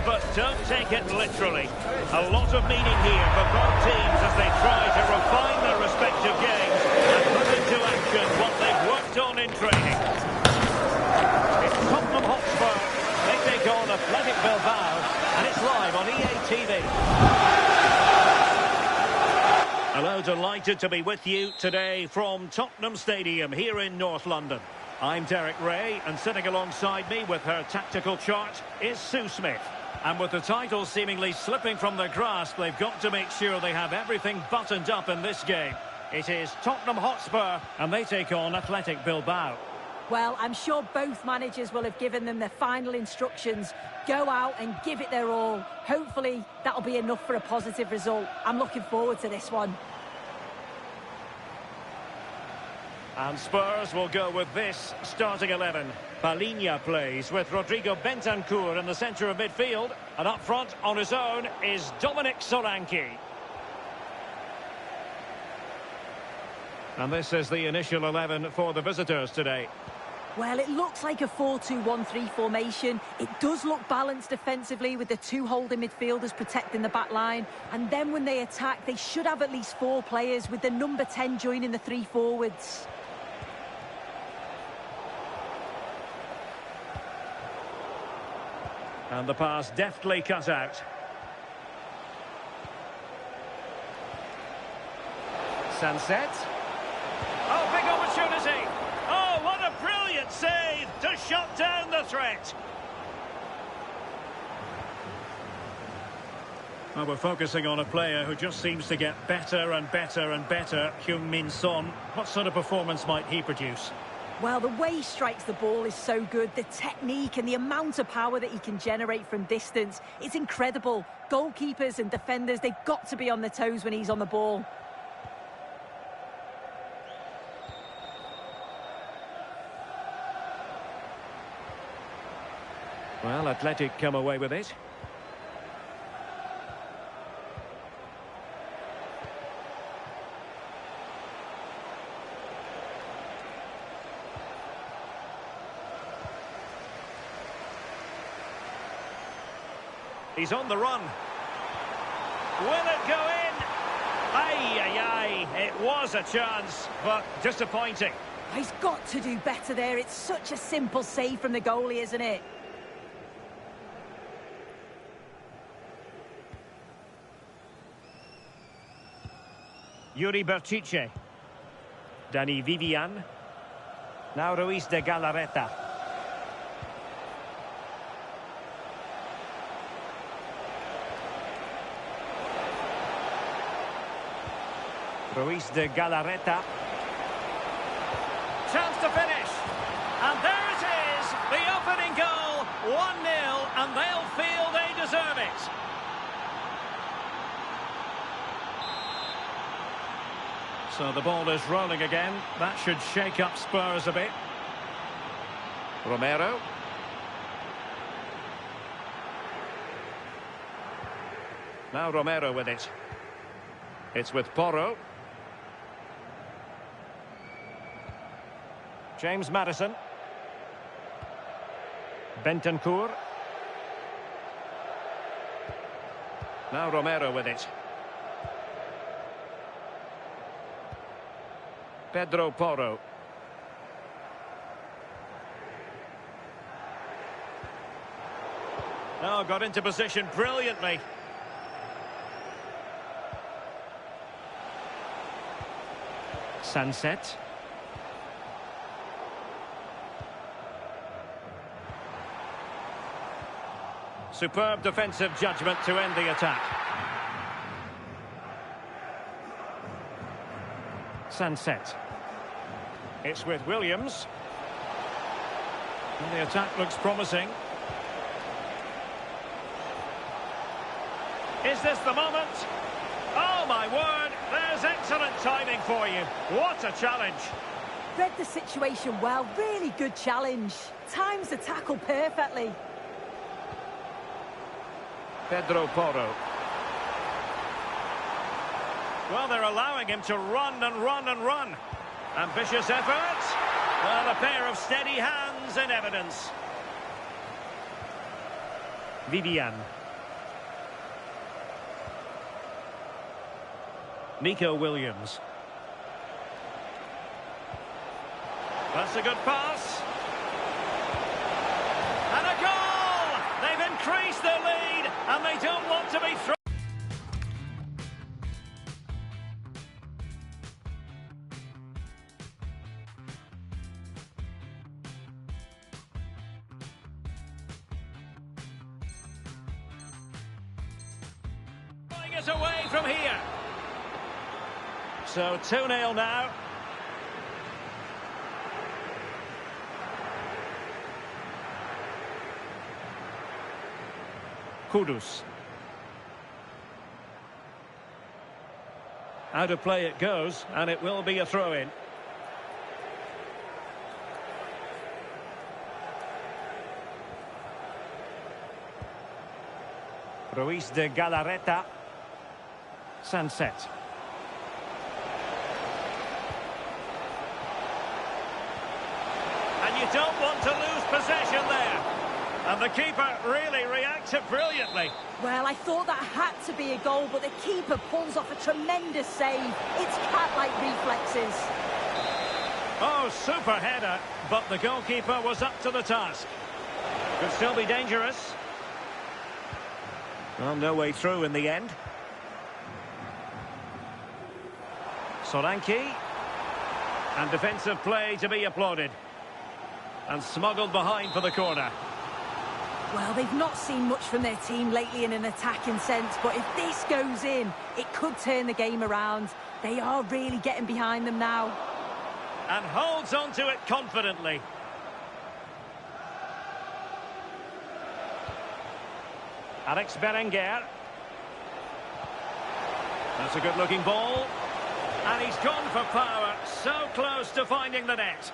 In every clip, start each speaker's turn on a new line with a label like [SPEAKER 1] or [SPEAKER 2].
[SPEAKER 1] but don't take it literally. A lot of meaning here for both teams as they try to refine their respective games and put into action what they've worked on in training. It's Tottenham Hotspur. They take on Athletic Bilbao, and it's live on EA TV. Hello, delighted to be with you today from Tottenham Stadium here in North London. I'm Derek Ray, and sitting alongside me with her tactical chart is Sue Smith. And with the title seemingly slipping from their grasp, they've got to make sure they have everything buttoned up in this game. It is Tottenham Hotspur, and they take on Athletic Bilbao.
[SPEAKER 2] Well, I'm sure both managers will have given them their final instructions. Go out and give it their all. Hopefully, that'll be enough for a positive result. I'm looking forward to this one.
[SPEAKER 1] And Spurs will go with this starting 11. Palhinha plays with Rodrigo Bentancur in the centre of midfield. And up front on his own is Dominic Solanke. And this is the initial 11 for the visitors today.
[SPEAKER 2] Well, it looks like a 4-2-1-3 formation. It does look balanced defensively with the two holding midfielders protecting the back line. And then when they attack, they should have at least 4 players with the number 10 joining the 3 forwards.
[SPEAKER 1] And the pass deftly cut out. Sunset. Oh, big opportunity. Oh, what a brilliant save to shut down the threat. Well, we're focusing on a player who just seems to get better and better and better, Heung-min Son. What sort of performance might he produce?
[SPEAKER 2] Well, the way he strikes the ball is so good. The technique and the amount of power that he can generate from distance, it's incredible. Goalkeepers and defenders, they've got to be on their toes when he's on the ball.
[SPEAKER 1] Well, Athletic come away with it. He's on the run. Will it go in? Ay, ay, ay. It was a chance, but disappointing.
[SPEAKER 2] He's got to do better there. It's such a simple save from the goalie, isn't it?
[SPEAKER 1] Yuri Berchiche. Dani Vivian. Now Ruiz de Galarreta. Ruiz de Galarreta. Chance to finish. And there it is. The opening goal. 1-0. And they'll feel they deserve it. So the ball is rolling again. That should shake up Spurs a bit. Romero. Now Romero with it. It's with Porro. James Maddison. Bentancur. Now Romero with it. Pedro Porro. Oh, got into position brilliantly. Sunset. Superb defensive judgment to end the attack. Sunset. It's with Williams. And the attack looks promising. Is this the moment? Oh, my word. There's excellent timing for you. What a challenge.
[SPEAKER 2] Read the situation well. Really good challenge. Times the tackle perfectly.
[SPEAKER 1] Pedro Porro. Well, they're allowing him to run and run and run. Ambitious effort. Well, a pair of steady hands in evidence. Vivian. Nico Williams. That's a good pass. And a goal! They've increased their lead, and they don't want to be thrown. It away from here. So 2-0 now. Kudus. Out of play it goes, and it will be a throw-in. Ruiz de Galarreta. Sunset. And you don't want to lose possession there. And the keeper really reacted brilliantly.
[SPEAKER 2] Well, I thought that had to be a goal, but the keeper pulls off a tremendous save. It's cat-like reflexes.
[SPEAKER 1] Oh, super header, but the goalkeeper was up to the task. Could still be dangerous. Well, no way through in the end. Solanke. And defensive play to be applauded. And smuggled behind for the corner.
[SPEAKER 2] Well, they've not seen much from their team lately in an attacking sense, but if this goes in, it could turn the game around. They are really getting behind them now.
[SPEAKER 1] And holds on to it confidently. Alex Berenguer. That's a good-looking ball. And he's gone for power, so close to finding the net.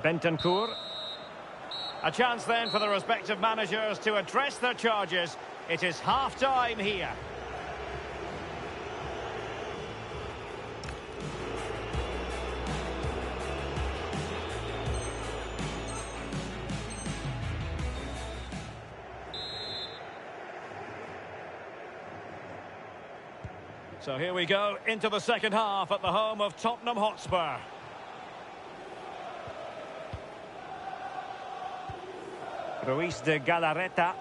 [SPEAKER 1] Bentancur. A chance then for the respective managers to address their charges. It is half-time here. So here we go into the second half at the home of Tottenham Hotspur. Ruiz de Galarreta.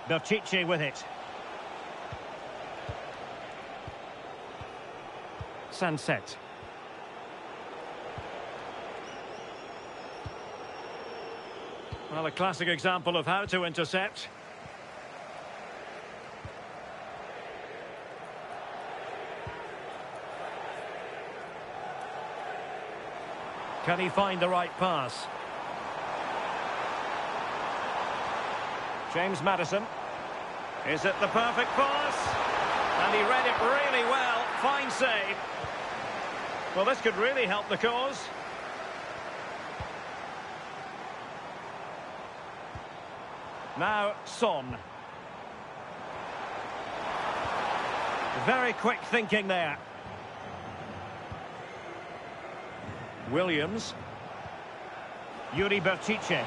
[SPEAKER 1] Berchiche with it. Sunset. Well, a classic example of how to intercept. Can he find the right pass? James Maddison. Is it the perfect pass? And he read it really well. Fine save. Well, this could really help the cause. Now, Son. Very quick thinking there. Williams. Yuri Berchiche.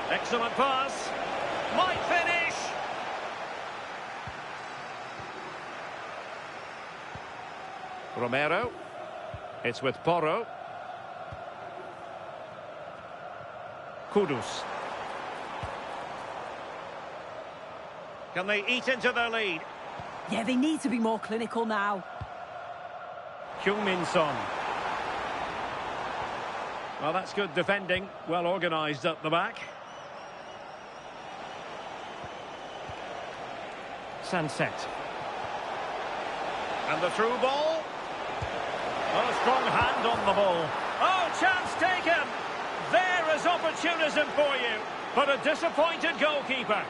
[SPEAKER 1] Excellent pass. Might finish. Romero. It's with Porro. Kudus. Can they eat into their lead?
[SPEAKER 2] Yeah, they need to be more clinical now.
[SPEAKER 1] Heung-min Son. Well, that's good defending. Well organised up the back. Sunset. And the through ball. Oh, a strong hand on the ball. Oh, chance taken. There is opportunism for you. But a disappointed goalkeeper.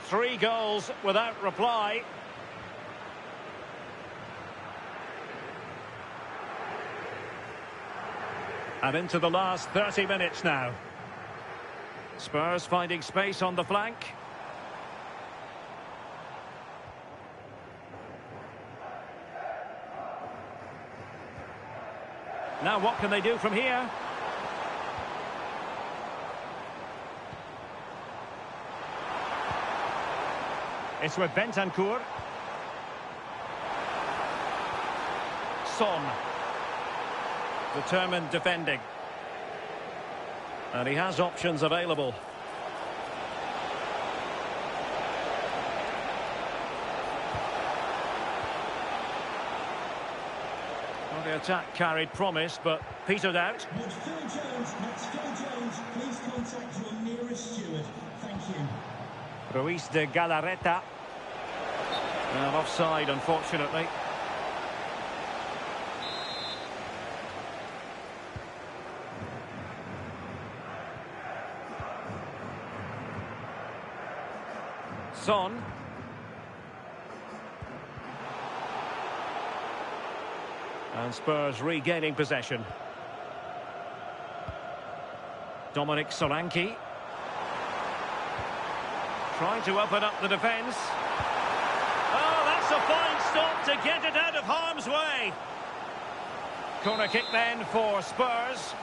[SPEAKER 1] Three goals without reply. And into the last 30 minutes now. Spurs finding space on the flank. Now what can they do from here? It's with Bentancur. Son. Determined defending. And he has options available. Well, the attack carried promise, but petered out.
[SPEAKER 3] That's Phil Jones. That's Phil Jones. Please contact your nearest steward. Thank you.
[SPEAKER 1] Ruiz de Galarreta. Offside, unfortunately. Son. And Spurs regaining possession. Dominic Solanke. Trying to open up the defence. Oh, that's a fine stop to get it out of harm's way. Corner kick then for Spurs.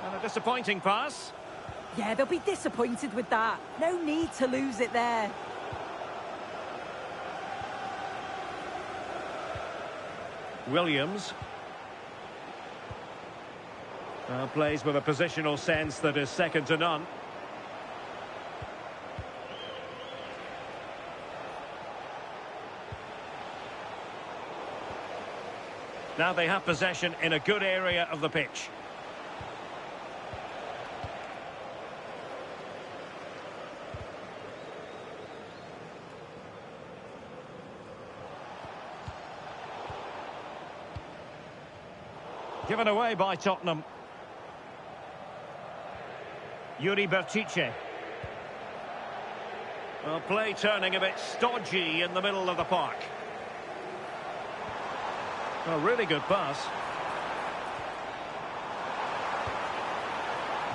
[SPEAKER 1] And a disappointing pass.
[SPEAKER 2] Yeah, they'll be disappointed with that. No need to lose it there.
[SPEAKER 1] Williams. Plays with a positional sense that is second to none. Now they have possession in a good area of the pitch. Given away by Tottenham. Yuri Berchiche. Well, play turning a bit stodgy in the middle of the park. A really good pass.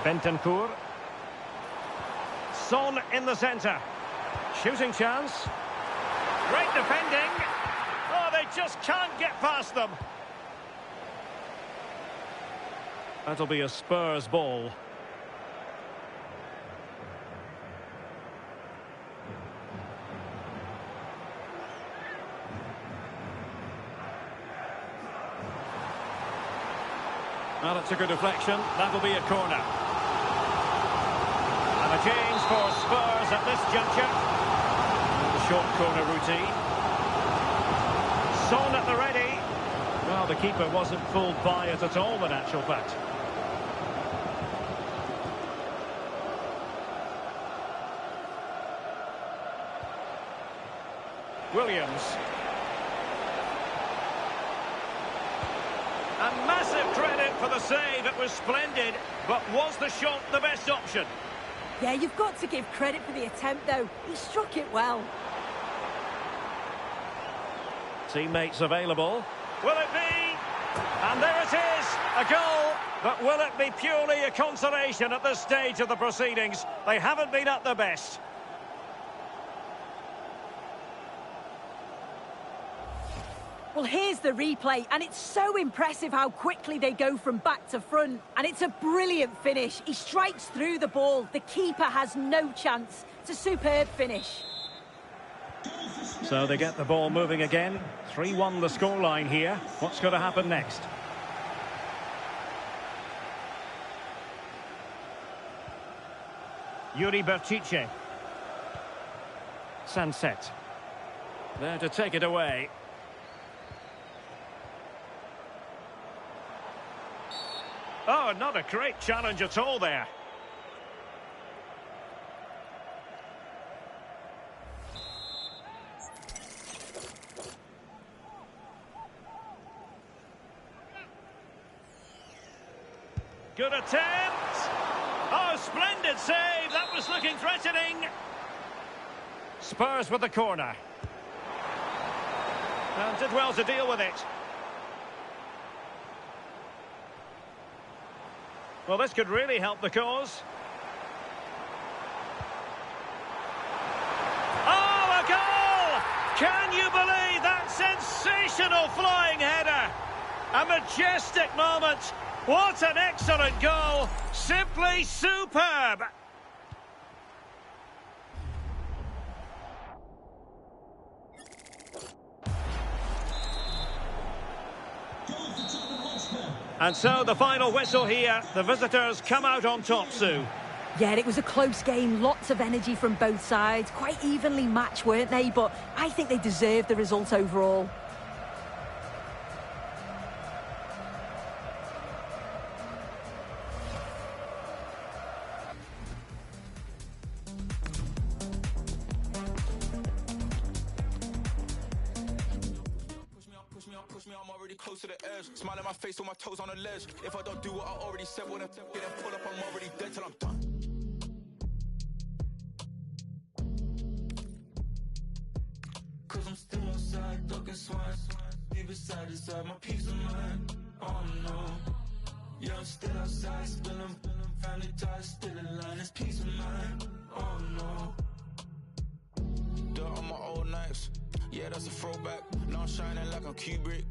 [SPEAKER 1] Bentancur. Son in the centre. Shooting chance. Great defending. Oh, they just can't get past them. That'll be a Spurs ball. Well, it's a good deflection. That'll be a corner. And a change for Spurs at this juncture. The short corner routine. Son at the ready. Well, the keeper wasn't fooled by it at all, in actual fact. Williams. And massive credit for the save. It was splendid, but was the shot the best option?
[SPEAKER 2] Yeah, you've got to give credit for the attempt, though. He struck it well.
[SPEAKER 1] Teammates available. Will it be? And there it is, a goal. But will it be purely a consolation at this stage of the proceedings? They haven't been at their best.
[SPEAKER 2] Well, here's the replay, and it's so impressive how quickly they go from back to front. And it's a brilliant finish. He strikes through the ball. The keeper has no chance. It's a superb finish.
[SPEAKER 1] So they get the ball moving again. 3-1 the scoreline here. What's going to happen next? Yuri Berchiche. Sunset. There to take it away. Oh, not a great challenge at all there. Good attempt. Oh, splendid save. That was looking threatening. Spurs with the corner. And did well to deal with it. Well, this could really help the cause. Can you believe that sensational flying header? A majestic moment. What an excellent goal. Simply superb. And so the final whistle here. The visitors come out on top, Sue.
[SPEAKER 2] Yeah, it was a close game, lots of energy from both sides, quite evenly matched, weren't they? But I think they deserved the result overall.
[SPEAKER 4] I'm already close to the edge. Smile at my face with my toes on the ledge. If I don't do what I already said, when I get and pull up, I'm already dead till I'm done. Cause I'm still outside, ducking swine. Deep inside my peace of mind. Oh no. Yeah, I'm still outside, spilling family ties, still in line. It's peace of mind. Oh no. Dirt on my old nights. Yeah, that's a throwback. Now I'm shining like I'm Kubrick.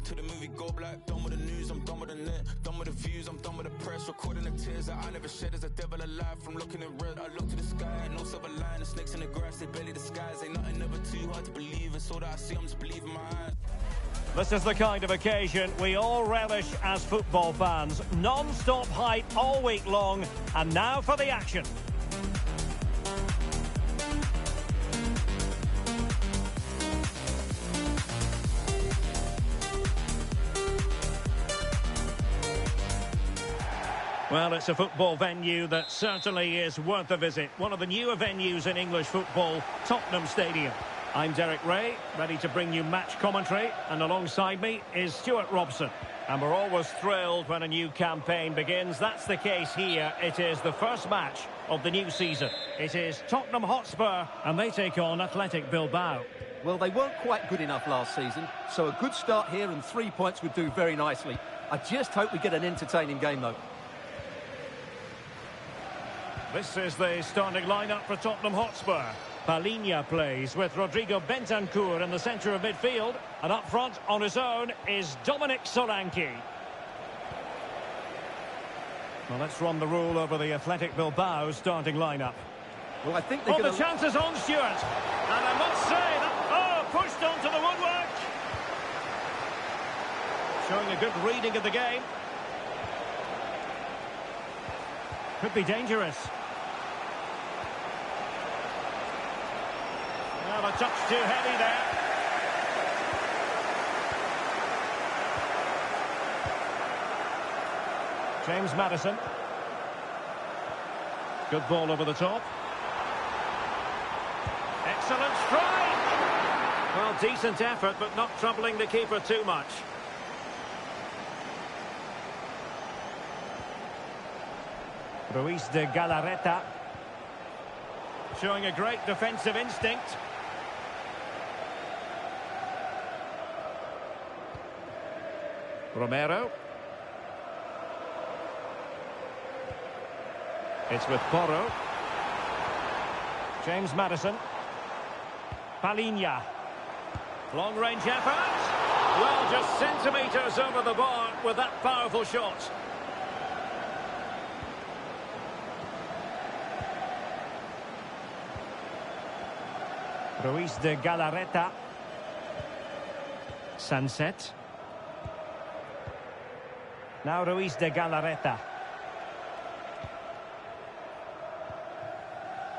[SPEAKER 4] To the movie go black. Done with the news, I'm done with the net. Done with the views, I'm done with the press. Recording the tears that I never shed. As a devil alive from looking in red. I look to the sky, no silver line. The snakes in the grass, they barely disguise. Ain't nothing ever too hard to believe. And so that I see, I'm just believing my eyes.
[SPEAKER 1] This is the kind of occasion we all relish as football fans. Non-stop hype all week long. And now for the action. Well, it's a football venue that certainly is worth a visit. One of the newer venues in English football, Tottenham Stadium. I'm Derek Ray, ready to bring you match commentary, and alongside me is Stuart Robson. And we're always thrilled when a new campaign begins. That's the case here. It is the first match of the new season. It is Tottenham Hotspur, and they take on Athletic Bilbao.
[SPEAKER 5] Well, they weren't quite good enough last season, so a good start here and 3 points would do very nicely. I just hope we get an entertaining game, though.
[SPEAKER 1] This is the starting lineup for Tottenham Hotspur. Palhinha plays with Rodrigo Bentancur in the centre of midfield. And up front on his own is Dominic Solanke. Well, let's run the rule over the Athletic Bilbao starting lineup.
[SPEAKER 5] Well, I think they're
[SPEAKER 1] the chances on, Stuart. And I must say that, pushed onto the woodwork. Showing a good reading of the game. Could be dangerous. Well, a touch too heavy there. James Maddison. Good ball over the top. Excellent strike! Well, decent effort, but not troubling the keeper too much. Ruiz de Galarreta. Showing a great defensive instinct. Romero. It's with Porro. James Maddison. Palhinha. Long-range effort. Well, just centimetres over the bar with that powerful shot. Ruiz de Galarreta. Sunset. Now Ruiz de Galarreta.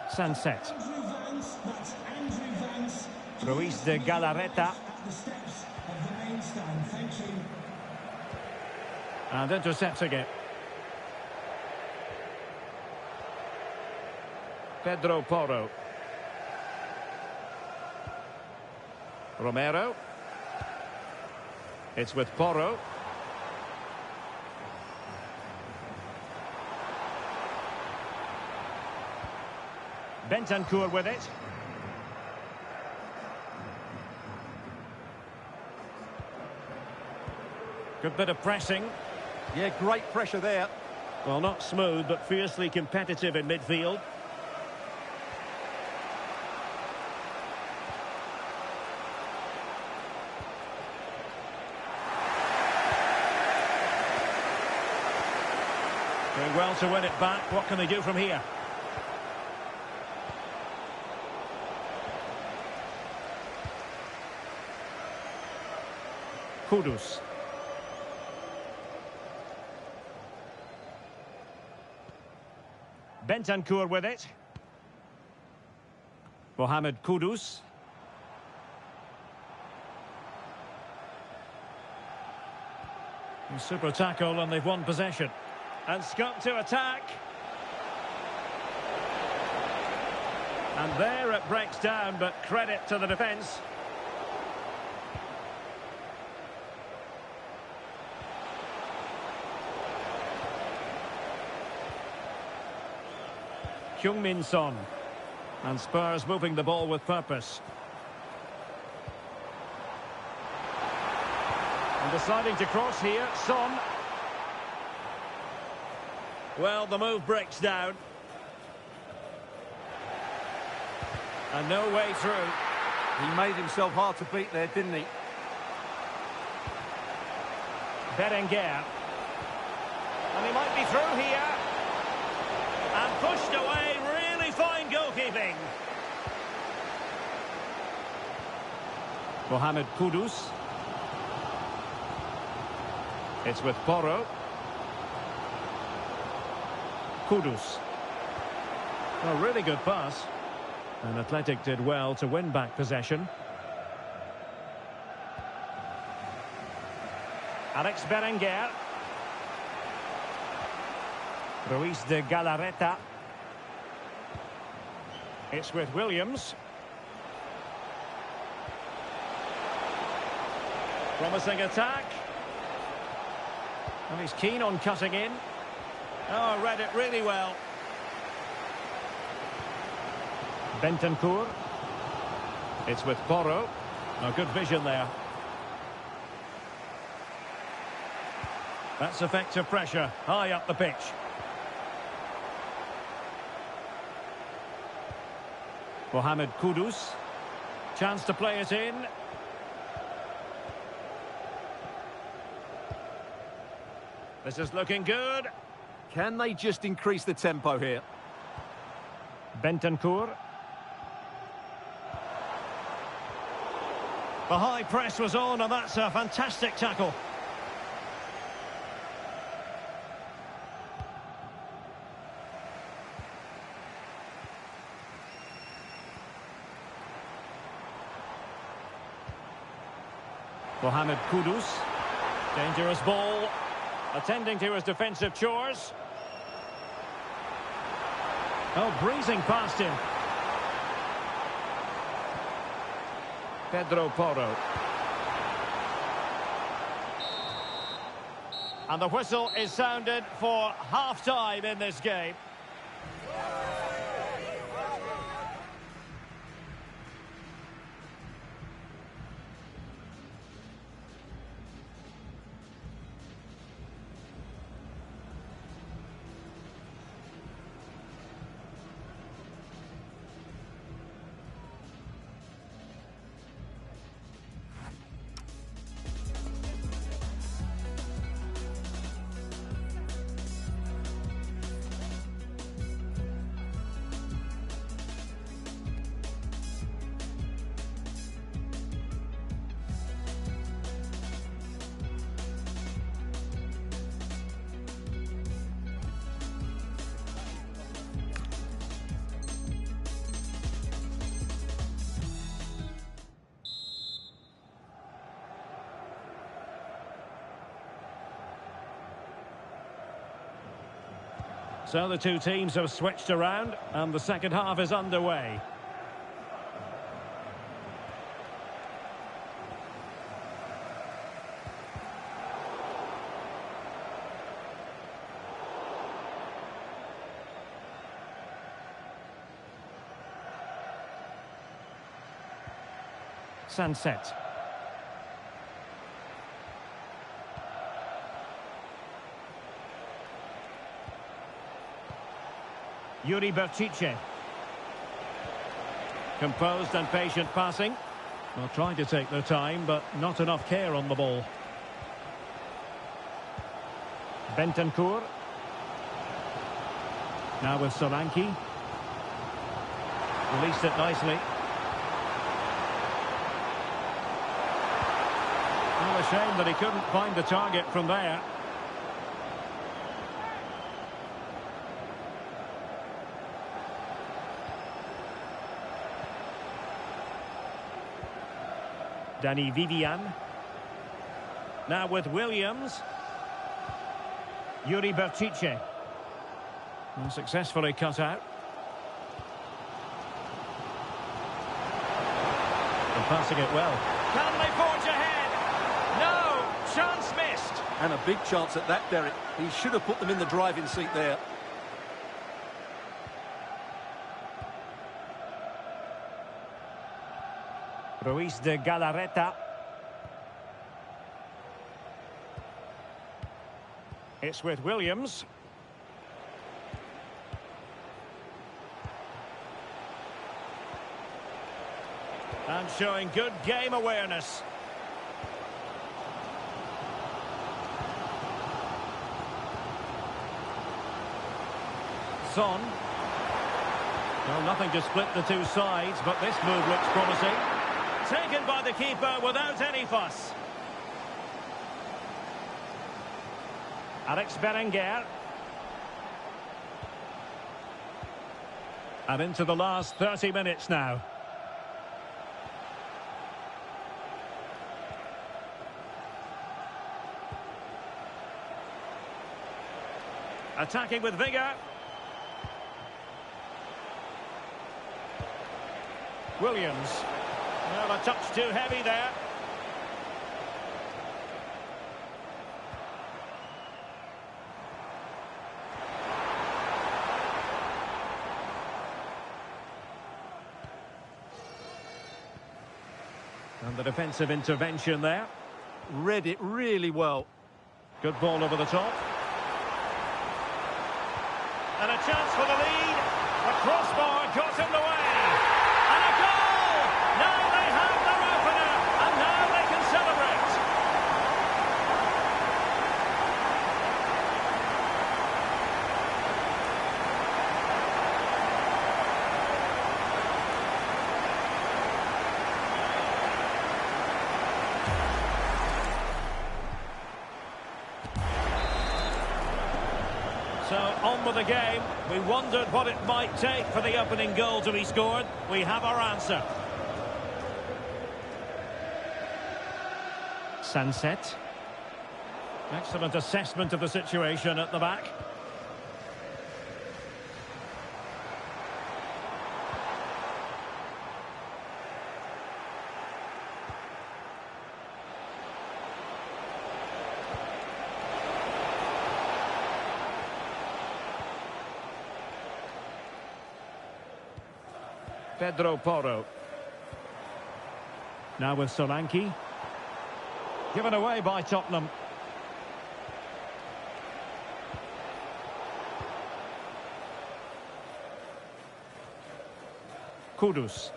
[SPEAKER 1] Sunset. Ruiz de Galarreta. And intercepting it. Pedro Porro. Romero. It's with Porro. Bentancur with it. Good bit of pressing.
[SPEAKER 5] Yeah, great pressure there.
[SPEAKER 1] Well, not smooth, but fiercely competitive in midfield. Doing well to win it back. What can they do from here? Kudus. Bentancur with it. Mohamed Kudus. Super tackle and they've won possession. And Scott to attack. And there it breaks down, but credit to the defence. Heung-min Son. And Spurs moving the ball with purpose. And deciding to cross here, Son. Well, the move breaks down. And no way through.
[SPEAKER 5] He made himself hard to beat there, didn't he?
[SPEAKER 1] Berenguer. And he might be through here. And pushed away. Really fine goalkeeping. Mohamed Kudus. It's with Porro. Kudus. A really good pass. And Athletic did well to win back possession. Alex Berenguer. Ruiz de Galarreta. It's with Williams. Promising attack. And he's keen on cutting in. Oh, read it really well. Bentancur. It's with Porro. Oh, good vision there. That's effective pressure. High up the pitch. Mohamed Kudus. Chance to play it in. This is looking good.
[SPEAKER 5] Can they just increase the tempo here?
[SPEAKER 1] Bentancur. The high press was on, and that's a fantastic tackle. Mohamed Kudus. Dangerous ball. Attending to his defensive chores. Oh, breezing past him. Pedro Porro. And the whistle is sounded for half-time in this game. So the two teams have switched around and the second half is underway. Sunset. Yuri Berchiche. Composed and patient passing. Well, trying to take their time, but not enough care on the ball. Bentancur. Now with Solanke. Released it nicely. Well, a shame that he couldn't find the target from there. Danny Vivian. Now with Williams. Yuri Berchiche. And successfully cut out. And passing it well. Can they forge ahead? No! Chance missed!
[SPEAKER 5] And a big chance at that, Derek. He should have put them in the driving seat there.
[SPEAKER 1] Ruiz de Galarreta. It's with Williams. And showing good game awareness. Son. Well, nothing to split the two sides, but this move looks promising. Taken by the keeper without any fuss. Alex Berenguer. And into the last 30 minutes now. Attacking with vigour. Williams. Well, a touch too heavy there. And the defensive intervention there.
[SPEAKER 5] Read it really well.
[SPEAKER 1] Good ball over the top. And a chance for the lead. A crossbar got in the way. And a goal! Now they have their opener. And now they can celebrate. So, on with the game. We wondered what it might take for the opening goal to be scored. We have our answer. Sunset. Excellent assessment of the situation at the back. Pedro Porro. Now with Solanke. Given away by Tottenham. Kudus.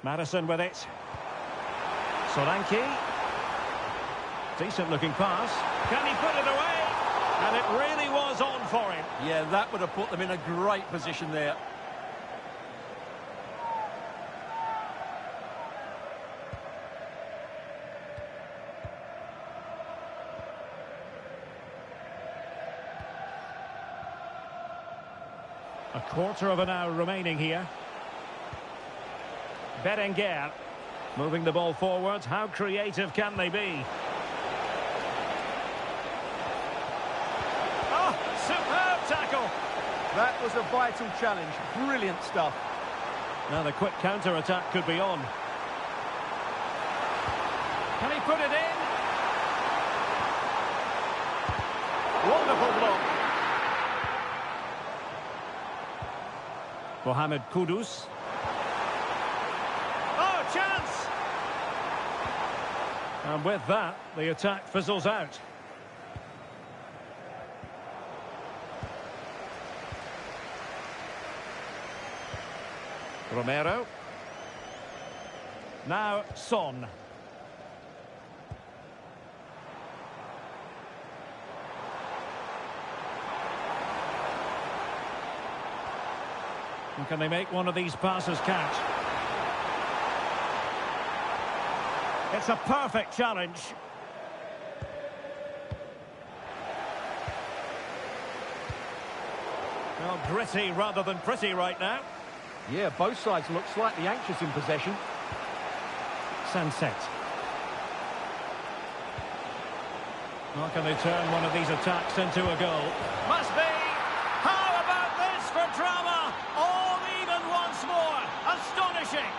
[SPEAKER 1] Madison with it. Solanke. Decent looking pass. Can he put it away? And it really was on for him.
[SPEAKER 5] Yeah, that would have put them in a great position there.
[SPEAKER 1] A quarter of an hour remaining here. Berenguer moving the ball forward. How creative can they be? Oh, superb tackle.
[SPEAKER 5] That was a vital challenge. Brilliant stuff.
[SPEAKER 1] Now the quick counter-attack could be on. Can he put it in? Wonderful block. Mohamed Kudus. Oh, chance! And with that, the attack fizzles out. Romero. Now Son. And can they make one of these passes catch? It's a perfect challenge. Well, gritty rather than pretty right now.
[SPEAKER 5] Yeah, both sides look slightly anxious in possession.
[SPEAKER 1] Sunset. How can they turn one of these attacks into a goal? Must be! How about this for drama? All even once more. Astonishing!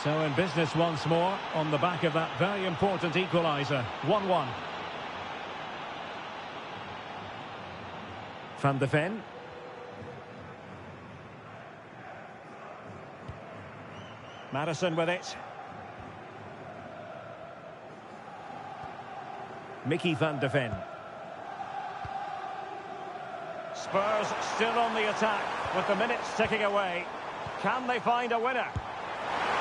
[SPEAKER 1] So in business once more on the back of that very important equaliser. 1-1. Van de Ven. Madison with it. Mickey van de Ven. Spurs still on the attack with the minutes ticking away. Can they find a winner?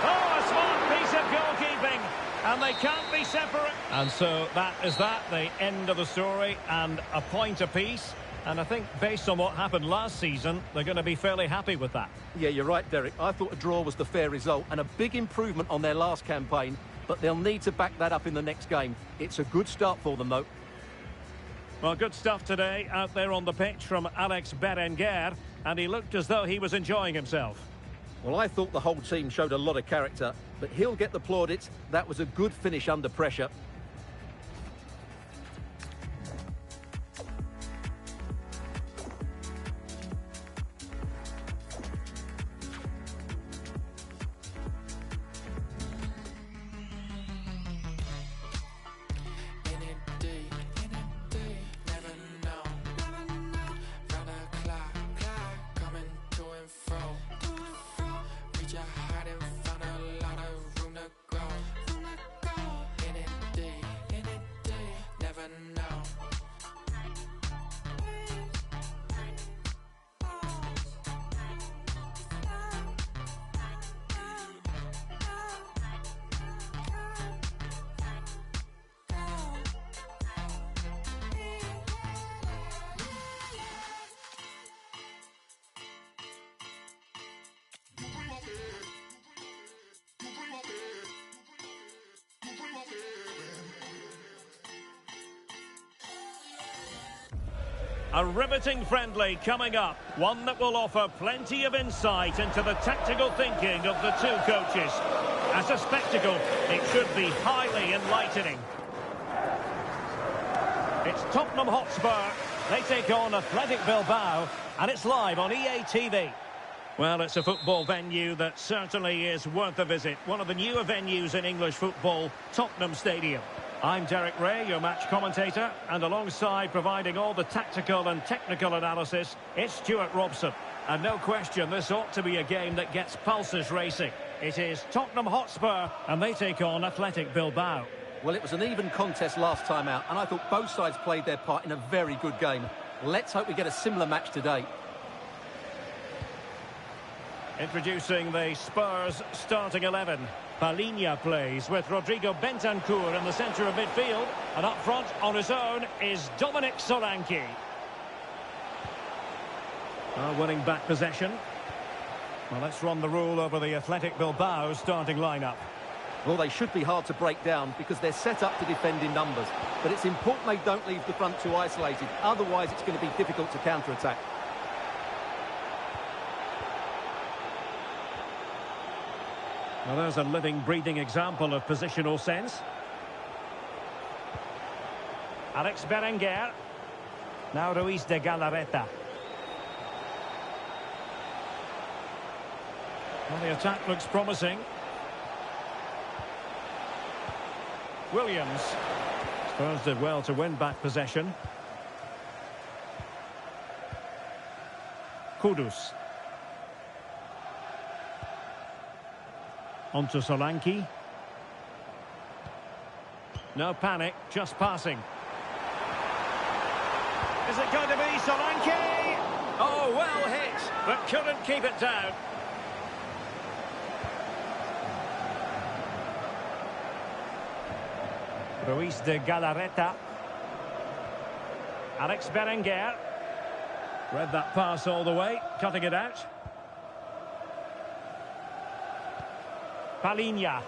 [SPEAKER 1] Oh, a smart piece of goalkeeping. And they can't be separate. And so that is that, the end of the story, and a point apiece. And I think based on what happened last season, they're going to be fairly happy with that.
[SPEAKER 5] Yeah, you're right, Derek. I thought a draw was the fair result and a big improvement on their last campaign, but they'll need to back that up in the next game. It's a good start for them, though.
[SPEAKER 1] Well, good stuff today out there on the pitch from Alex Berenguer, and he looked as though he was enjoying himself.
[SPEAKER 5] Well, I thought the whole team showed a lot of character, but he'll get the plaudits. That was a good finish under pressure.
[SPEAKER 1] A riveting friendly coming up, one that will offer plenty of insight into the tactical thinking of the two coaches. As a spectacle, it should be highly enlightening. It's Tottenham Hotspur. They take on Athletic Bilbao, and it's live on EA TV. Well, it's a football venue that certainly is worth a visit. One of the newer venues in English football, Tottenham Stadium. I'm Derek Ray, your match commentator, and alongside providing all the tactical and technical analysis, it's Stuart Robson. And no question, this ought to be a game that gets pulses racing. It is Tottenham Hotspur, and they take on Athletic Bilbao.
[SPEAKER 5] Well, it was an even contest last time out, and I thought both sides played their part in a very good game. Let's hope we get a similar match today.
[SPEAKER 1] Introducing the Spurs starting 11. Palhinha plays with Rodrigo Bentancur in the centre of midfield. And up front on his own is Dominic Solanke. Winning back possession. Well, let's run the rule over the Athletic Bilbao starting lineup.
[SPEAKER 5] Well, they should be hard to break down because they're set up to defend in numbers. But it's important they don't leave the front two isolated. Otherwise, it's going to be difficult to counter-attack.
[SPEAKER 1] Well, there's a living, breathing example of positional sense. Alex Berenguer. Now Ruiz de Galarreta. Well, the attack looks promising. Williams. Spurs did well to win back possession. Kudus. On to Solanke. No panic, just passing. Is it going to be Solanke? Oh, well hit, but couldn't keep it down. Ruiz de Galarreta. Alex Berenguer. Read that pass all the way, cutting it out. Palinha.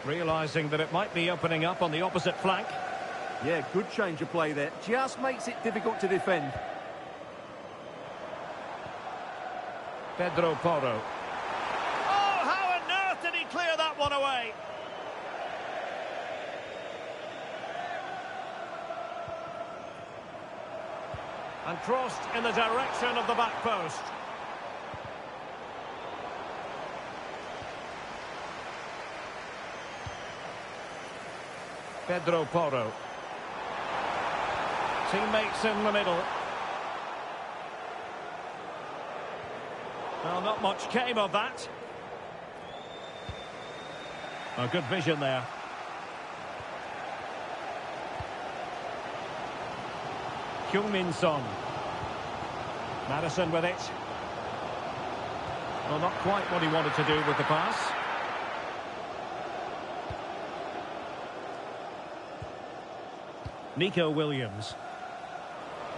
[SPEAKER 1] Realising that it might be opening up on the opposite flank.
[SPEAKER 5] Yeah, good change of play there. Just makes it difficult to defend.
[SPEAKER 1] Pedro Porro. Oh, how on earth did he clear that one away? And crossed in the direction of the back post. Pedro Porro. Teammates in the middle. Well, not much came of that. A good vision there. Heung-min Son. Madison with it. Well, not quite what he wanted to do with the pass. Nico Williams.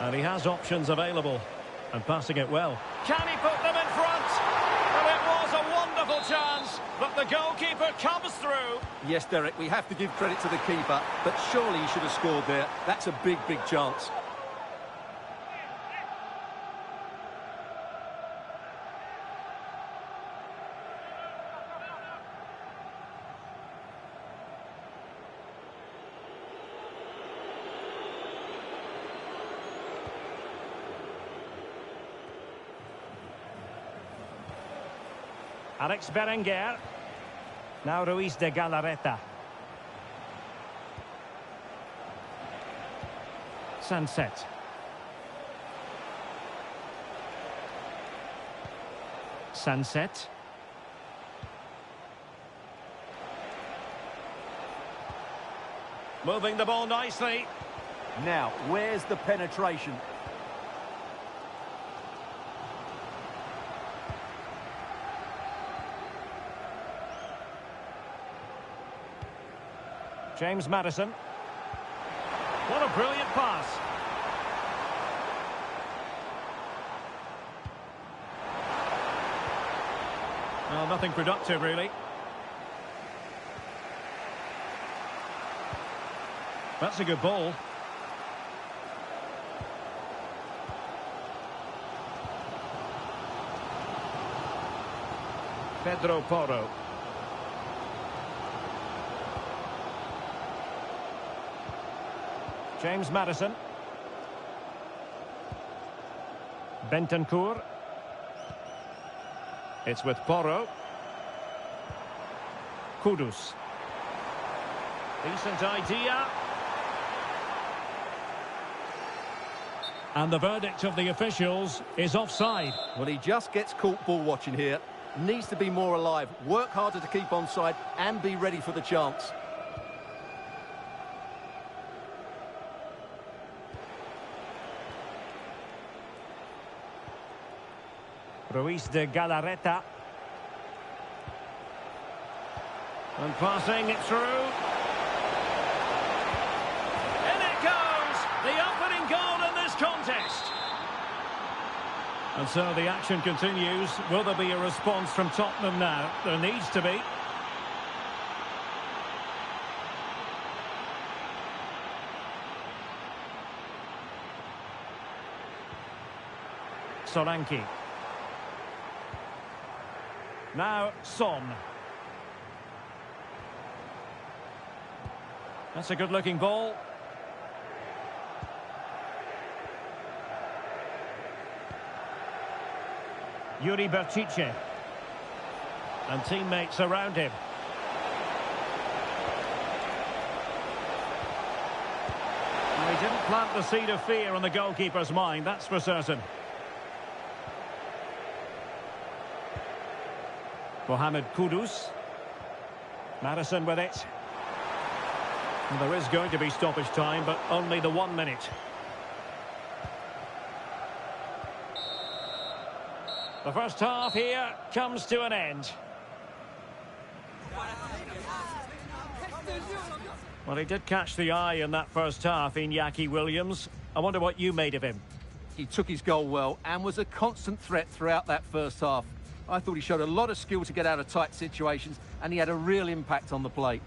[SPEAKER 1] And he has options available. And passing it well. Can he put them in front? Well, it was a wonderful chance, but the goalkeeper comes through.
[SPEAKER 5] Yes, Derek, we have to give credit to the keeper, but surely he should have scored there. That's a big, big chance.
[SPEAKER 1] Alex Berenguer. Now Ruiz de Galarreta. Sunset. Sunset. Moving the ball nicely.
[SPEAKER 5] Now, where's the penetration?
[SPEAKER 1] James Madison. What a brilliant pass. Well, nothing productive, really. That's a good ball. Pedro Porro. James Madison. Bentancur. It's with Porro. Kudus. Decent idea. And the verdict of the officials is offside.
[SPEAKER 5] Well, he just gets caught ball watching here. Needs to be more alive, work harder to keep onside and be ready for the chance.
[SPEAKER 1] Ruiz de Galarreta. And passing it through. In it goes! The opening goal in this contest. And so the action continues. Will there be a response from Tottenham now? There needs to be. Solanke. Now Son. That's a good-looking ball. Yuri Berchiche. And teammates around him. Well, he didn't plant the seed of fear on the goalkeeper's mind, that's for certain. Mohamed Kudus. Madison with it. And there is going to be stoppage time, but only the 1 minute. The first half here comes to an end. Well, he did catch the eye in that first half, Iñaki Williams. I wonder what you made of him.
[SPEAKER 5] He took his goal well and was a constant threat throughout that first half. I thought he showed a lot of skill to get out of tight situations, and he had a real impact on the plate.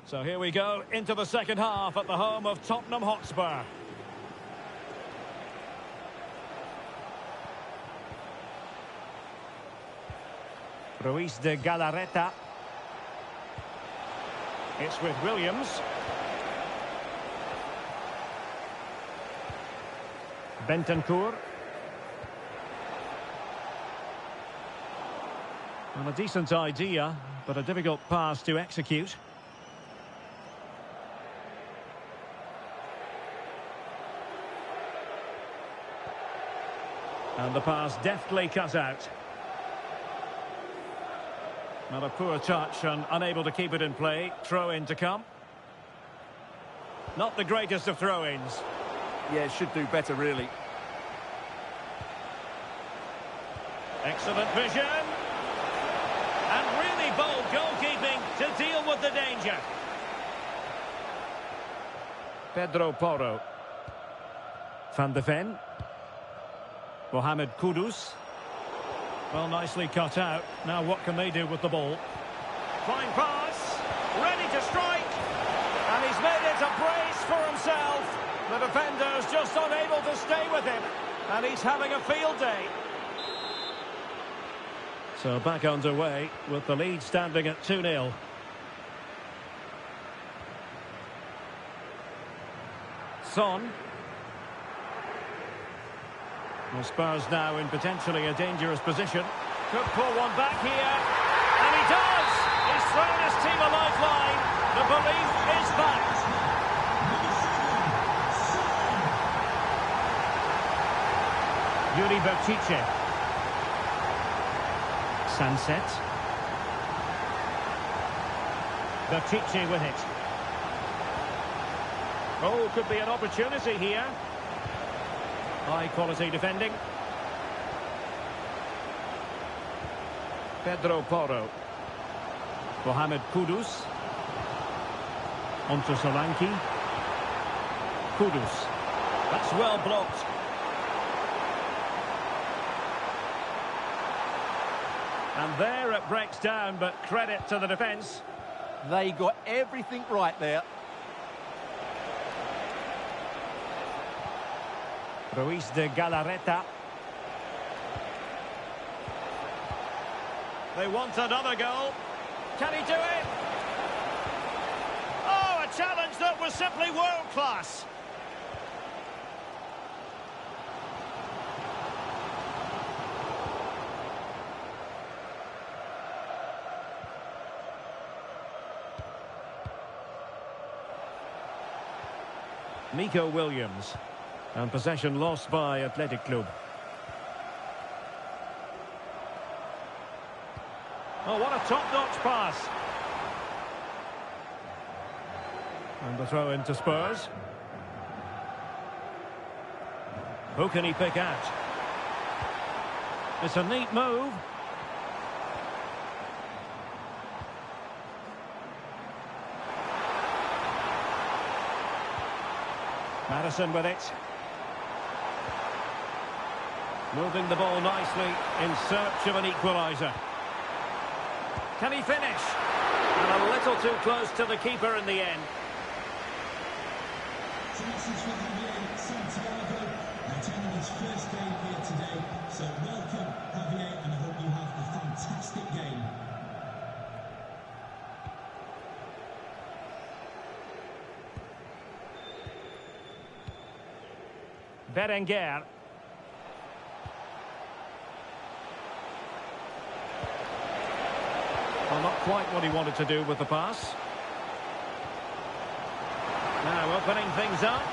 [SPEAKER 1] So here we go into the second half at the home of Tottenham Hotspur. Ruiz de Galarreta. It's with Williams. Bentancur. Well, a decent idea, but a difficult pass to execute. And the pass deftly cut out. Well, a poor touch and unable to keep it in play. Throw-in to come. Not the greatest of throw-ins.
[SPEAKER 5] Yeah, should do better, really.
[SPEAKER 1] Excellent vision. And really bold goalkeeping to deal with the danger. Pedro Porro. Van de Ven. Mohamed Kudus. Well, nicely cut out. Now what can they do with the ball? Fine pass. Ready to strike. And he's made it a brace for himself. The defender's just unable to stay with him. And he's having a field day. So back underway with the lead standing at 2-0. Son. Well, Spurs now in potentially a dangerous position. Could pull one back here. And he does! He's thrown his team a lifeline. The belief is back. Yuri Bertice. Sunset. Bertice with it. Oh, could be an opportunity here. High quality defending. Pedro Porro. Mohamed Kudus. Onto Solanke. Kudus. That's well blocked. And there it breaks down, but credit to the defence.
[SPEAKER 5] They got everything right there.
[SPEAKER 1] Ruiz de Galarreta. They want another goal. Can he do it? Oh, a challenge that was simply world class. Nico Williams. And possession lost by Athletic Club. Oh, what a top-notch pass. And the throw into Spurs. Who can he pick out? It's a neat move. Madison with it. Moving the ball nicely in search of an equaliser. Can he finish? And a little too close to the keeper in the end.
[SPEAKER 3] It's a message for Javier Santiago, attending his first game here today.
[SPEAKER 1] Berenguer. Well, not quite what he wanted to do with the pass. Now opening things up.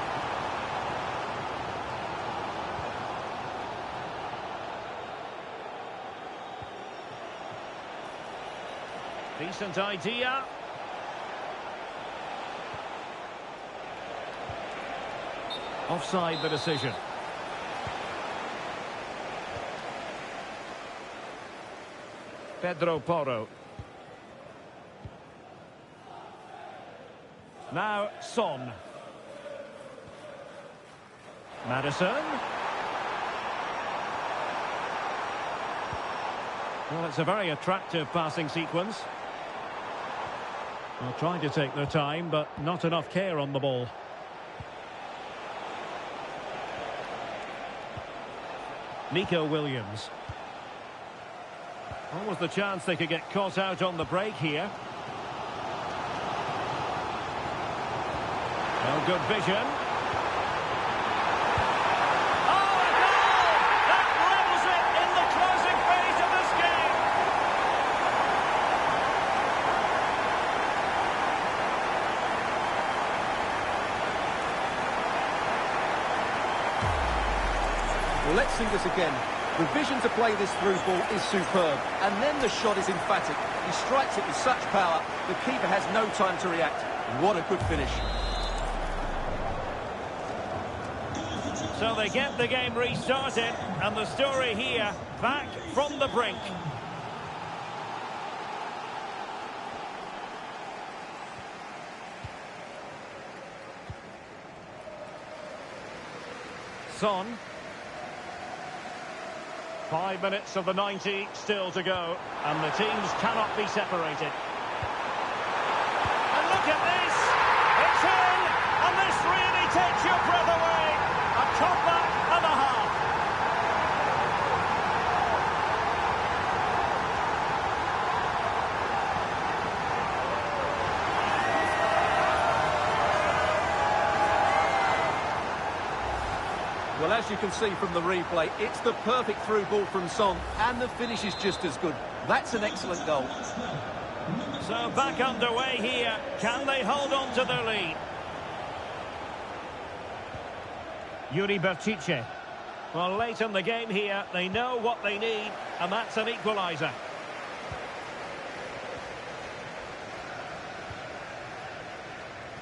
[SPEAKER 1] Decent idea. Offside the decision. Pedro Porro. Now Son. Maddison. Well, it's a very attractive passing sequence. Well, trying to take their time, but not enough care on the ball. Nico Williams. What was the chance they could get caught out on the break here? Well, good vision. Oh, a goal! That levels it in the closing phase of this game.
[SPEAKER 5] Well, let's see this again. The vision to play this through ball is superb, and then the shot is emphatic. He strikes it with such power, the keeper has no time to react. What a good finish.
[SPEAKER 1] So they get the game restarted, and the story here, back from the brink. Son. 5 minutes of the 90 still to go, and the teams cannot be separated. And look at this! It's in! And this really takes your breath away! A comeback and a half!
[SPEAKER 5] Well, as you can see from the replay, it's the perfect through ball from Son, and the finish is just as good. That's an excellent goal.
[SPEAKER 1] So back underway here. Can they hold on to their lead? Yuri Berchiche. Well, late in the game here, they know what they need, and that's an equaliser.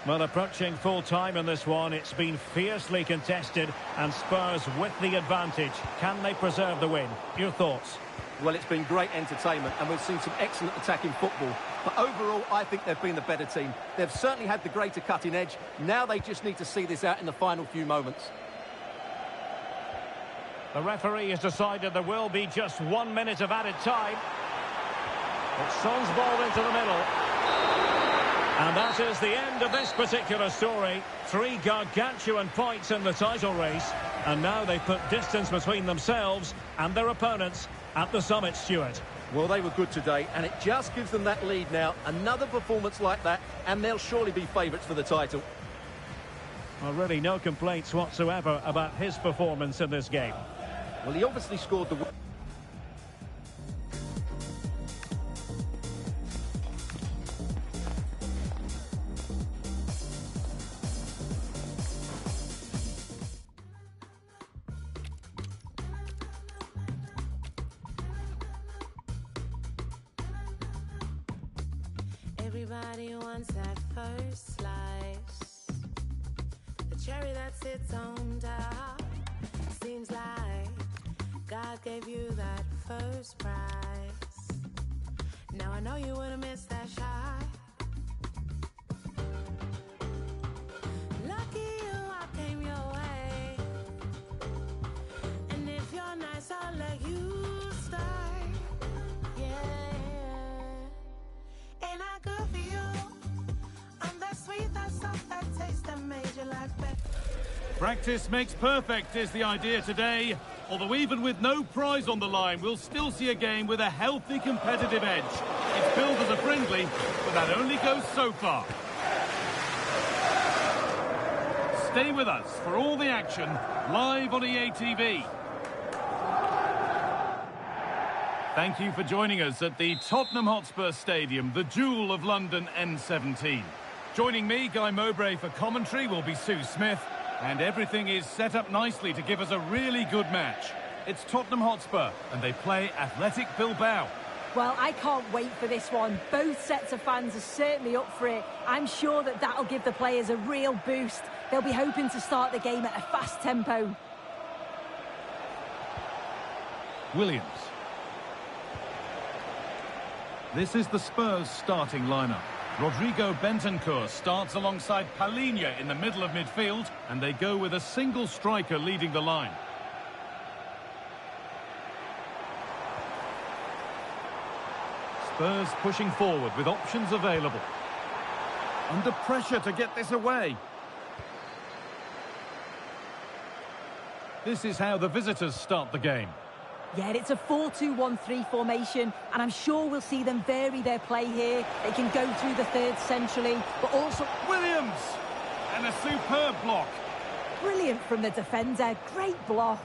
[SPEAKER 1] Well, approaching full time in this one, it's been fiercely contested, and Spurs with the advantage. Can they preserve the win? Your thoughts?
[SPEAKER 5] Well, it's been great entertainment, and we've seen some excellent attacking football. But overall, I think they've been the better team. They've certainly had the greater cutting edge. Now they just need to see this out in the final few moments.
[SPEAKER 1] The referee has decided there will be just 1 minute of added time. It's Son's ball into the middle. And that is the end of this particular story. 3 gargantuan points in the title race. And now they've put distance between themselves and their opponents at the summit, Stuart.
[SPEAKER 5] Well, they were good today, and it just gives them that lead now. Another performance like that, and they'll surely be favourites for the title.
[SPEAKER 1] Well, really no complaints whatsoever about his performance in this game.
[SPEAKER 5] Well, he obviously scored the...
[SPEAKER 6] Everybody wants that first slice, the cherry that sits on top. Seems like God gave you that first prize. Now I know you would've missed that shot. Lucky you, I came your way. And if you're nice, I'll let you start. Ain't I good for you? I'm that sweet, that soft, that taste that made your life better.
[SPEAKER 7] Practice makes perfect is the idea today. Although even with no prize on the line, we'll still see a game with a healthy competitive edge. It's billed as a friendly, but that only goes so far. Stay with us for all the action, live on EA TV. Thank you for joining us at the Tottenham Hotspur Stadium, the jewel of London N17. Joining me, Guy Mowbray, for commentary will be Sue Smith, and everything is set up nicely to give us a really good match. It's Tottenham Hotspur, and they play Athletic Bilbao.
[SPEAKER 2] Well, I can't wait for this one. Both sets of fans are certainly up for it. I'm sure that that'll give the players a real boost. They'll be hoping to start the game at a fast tempo.
[SPEAKER 7] Williams. This is the Spurs starting lineup. Rodrigo Bentancur starts alongside Palhinha in the middle of midfield, and they go with a single striker leading the line. Spurs pushing forward with options available. Under pressure to get this away. This is how the visitors start the game.
[SPEAKER 2] Yeah, it's a 4-2-1-3 formation, and I'm sure we'll see them vary their play here. They can go through the third centrally, but also...
[SPEAKER 7] Williams! And a superb block.
[SPEAKER 2] Brilliant from the defender. Great block.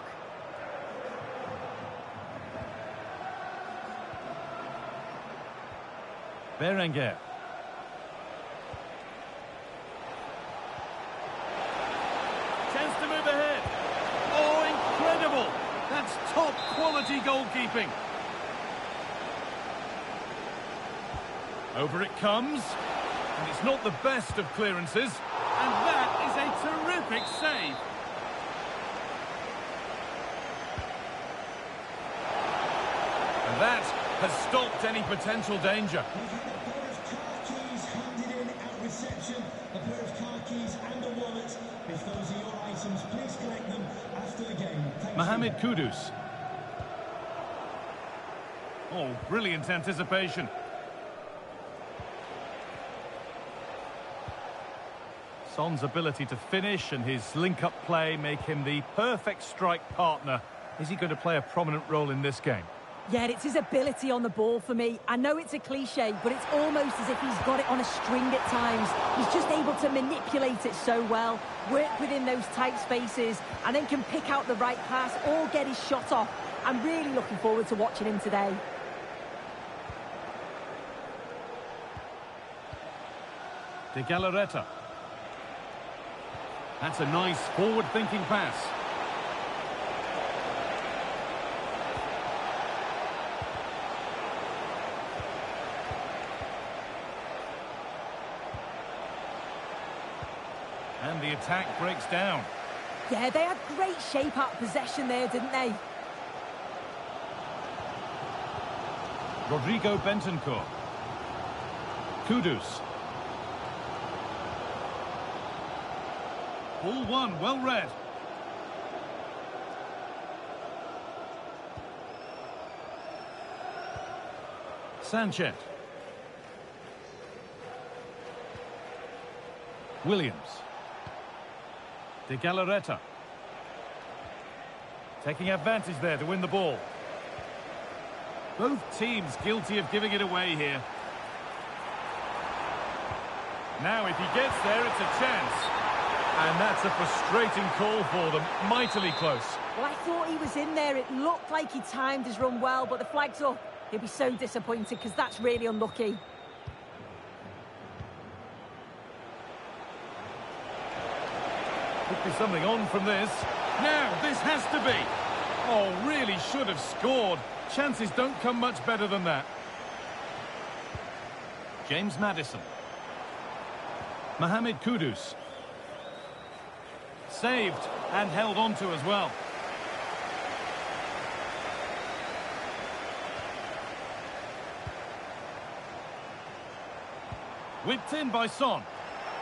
[SPEAKER 7] Berenguer. Chance to move ahead. Oh, incredible! That's top-quality goalkeeping. Over it comes. And it's not the best of clearances. And that is a terrific save. And that has stopped any potential danger.
[SPEAKER 3] We've had a pair of car keys handed in at reception, a pair of car keys and a wallet. If those are your items, please collect them after the game. Thank
[SPEAKER 7] Mohamed
[SPEAKER 3] you.
[SPEAKER 7] Kudus. Oh, brilliant anticipation. Son's ability to finish and his link-up play make him the perfect strike partner. Is he going to play a prominent role in this game?
[SPEAKER 2] Yeah, it's his ability on the ball for me. I know it's a cliche, but it's almost as if he's got it on a string at times. He's just able to manipulate it so well, work within those tight spaces, and then can pick out the right pass or get his shot off. I'm really looking forward to watching him today.
[SPEAKER 7] De Galarreta. That's a nice forward-thinking pass. And the attack breaks down.
[SPEAKER 2] Yeah, they had great shape out possession there, didn't they?
[SPEAKER 7] Rodrigo Bentancur. Kudus. Ball one, well read. Sanchez. Williams. De Galarreta. Taking advantage there to win the ball. Both teams guilty of giving it away here. Now if he gets there, it's a chance. And that's a frustrating call for them. Mightily close.
[SPEAKER 2] Well, I thought he was in there. It looked like he timed his run well, but the flag's up. He'll be so disappointed because that's really unlucky.
[SPEAKER 7] Could be something on from this. Now, this has to be. Oh, really should have scored. Chances don't come much better than that. James Maddison. Mohamed Kudus. Saved and held on to as well. Whipped in by Son.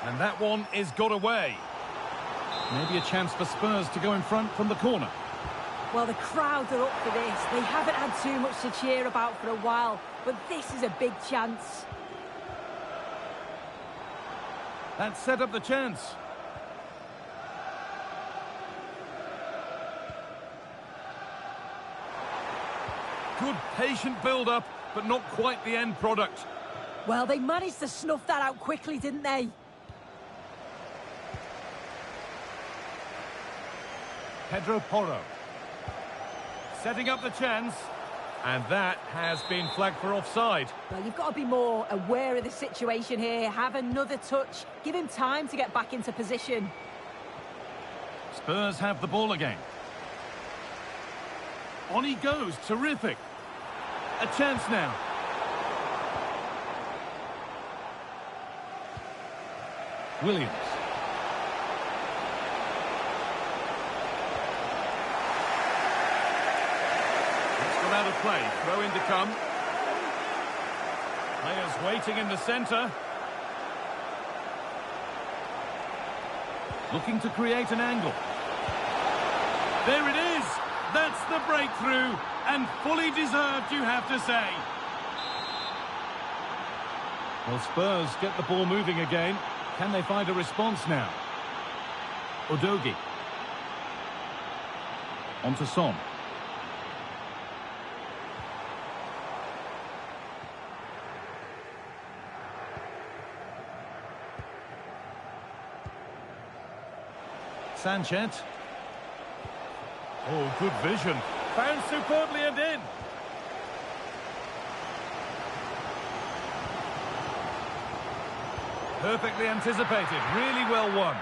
[SPEAKER 7] And that one is got away. Maybe a chance for Spurs to go in front from the corner.
[SPEAKER 2] Well, the crowd are up for this. They haven't had too much to cheer about for a while, but this is a big chance.
[SPEAKER 7] That set up the chance. Good patient build-up, but not quite the end product.
[SPEAKER 2] Well, they managed to snuff that out quickly, didn't they?
[SPEAKER 7] Pedro Porro. Setting up the chance. And that has been flagged for offside.
[SPEAKER 2] Well, you've got to be more aware of the situation here. Have another touch. Give him time to get back into position.
[SPEAKER 7] Spurs have the ball again. On he goes. Terrific. A chance now. Williams. Out of play, throw in to come. Players waiting in the centre. Looking to create an angle. There it is! That's the breakthrough, and fully deserved, you have to say. Well, Spurs get the ball moving again. Can they find a response now? Udogie. On to Son. Sanchez. Oh, good vision. Found superbly and in. Perfectly anticipated. Really well won.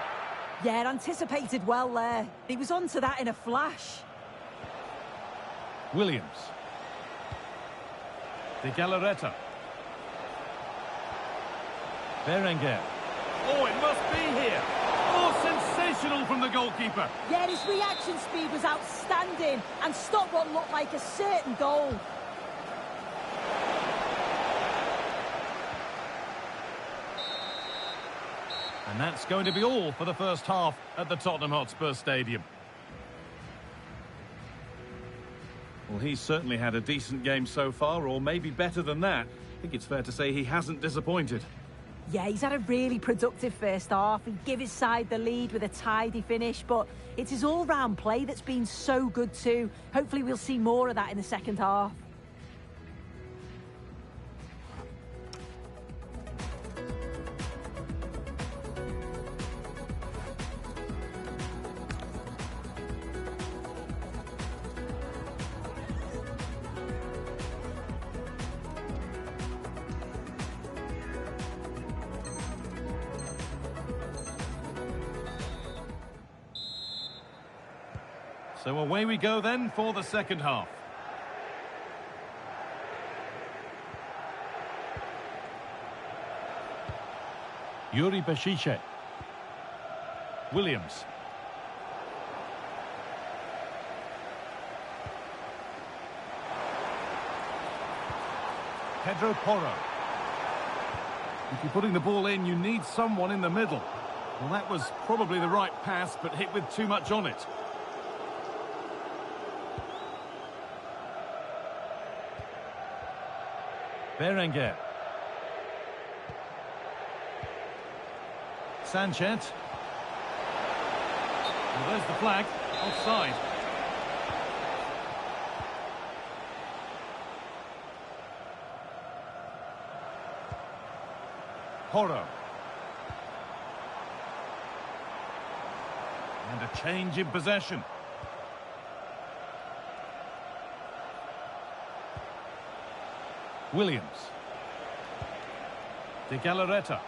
[SPEAKER 2] Yeah, anticipated well there. He was onto that in a flash.
[SPEAKER 7] Williams. De Galarreta. Berenguer. Oh, it must be here. Oh, sensational from the goalkeeper.
[SPEAKER 2] Yeah, his reaction speed was outstanding and stopped what looked like a certain goal.
[SPEAKER 7] And that's going to be all for the first half at the Tottenham Hotspur Stadium. Well, he's certainly had a decent game so far, or maybe better than that. I think it's fair to say he hasn't disappointed.
[SPEAKER 2] Yeah, he's had a really productive first half. He gave his side the lead with a tidy finish, but it's his all-round play that's been so good too. Hopefully we'll see more of that in the second half.
[SPEAKER 7] So away we go then for the second half. Yuri Bešice. Williams. Pedro Porro. If you're putting the ball in, you need someone in the middle. Well, that was probably the right pass, but hit with too much on it. Berenguer. Sanchez. Well, there's the flag. Offside. Porro. And a change in possession. Williams. De Galarreta.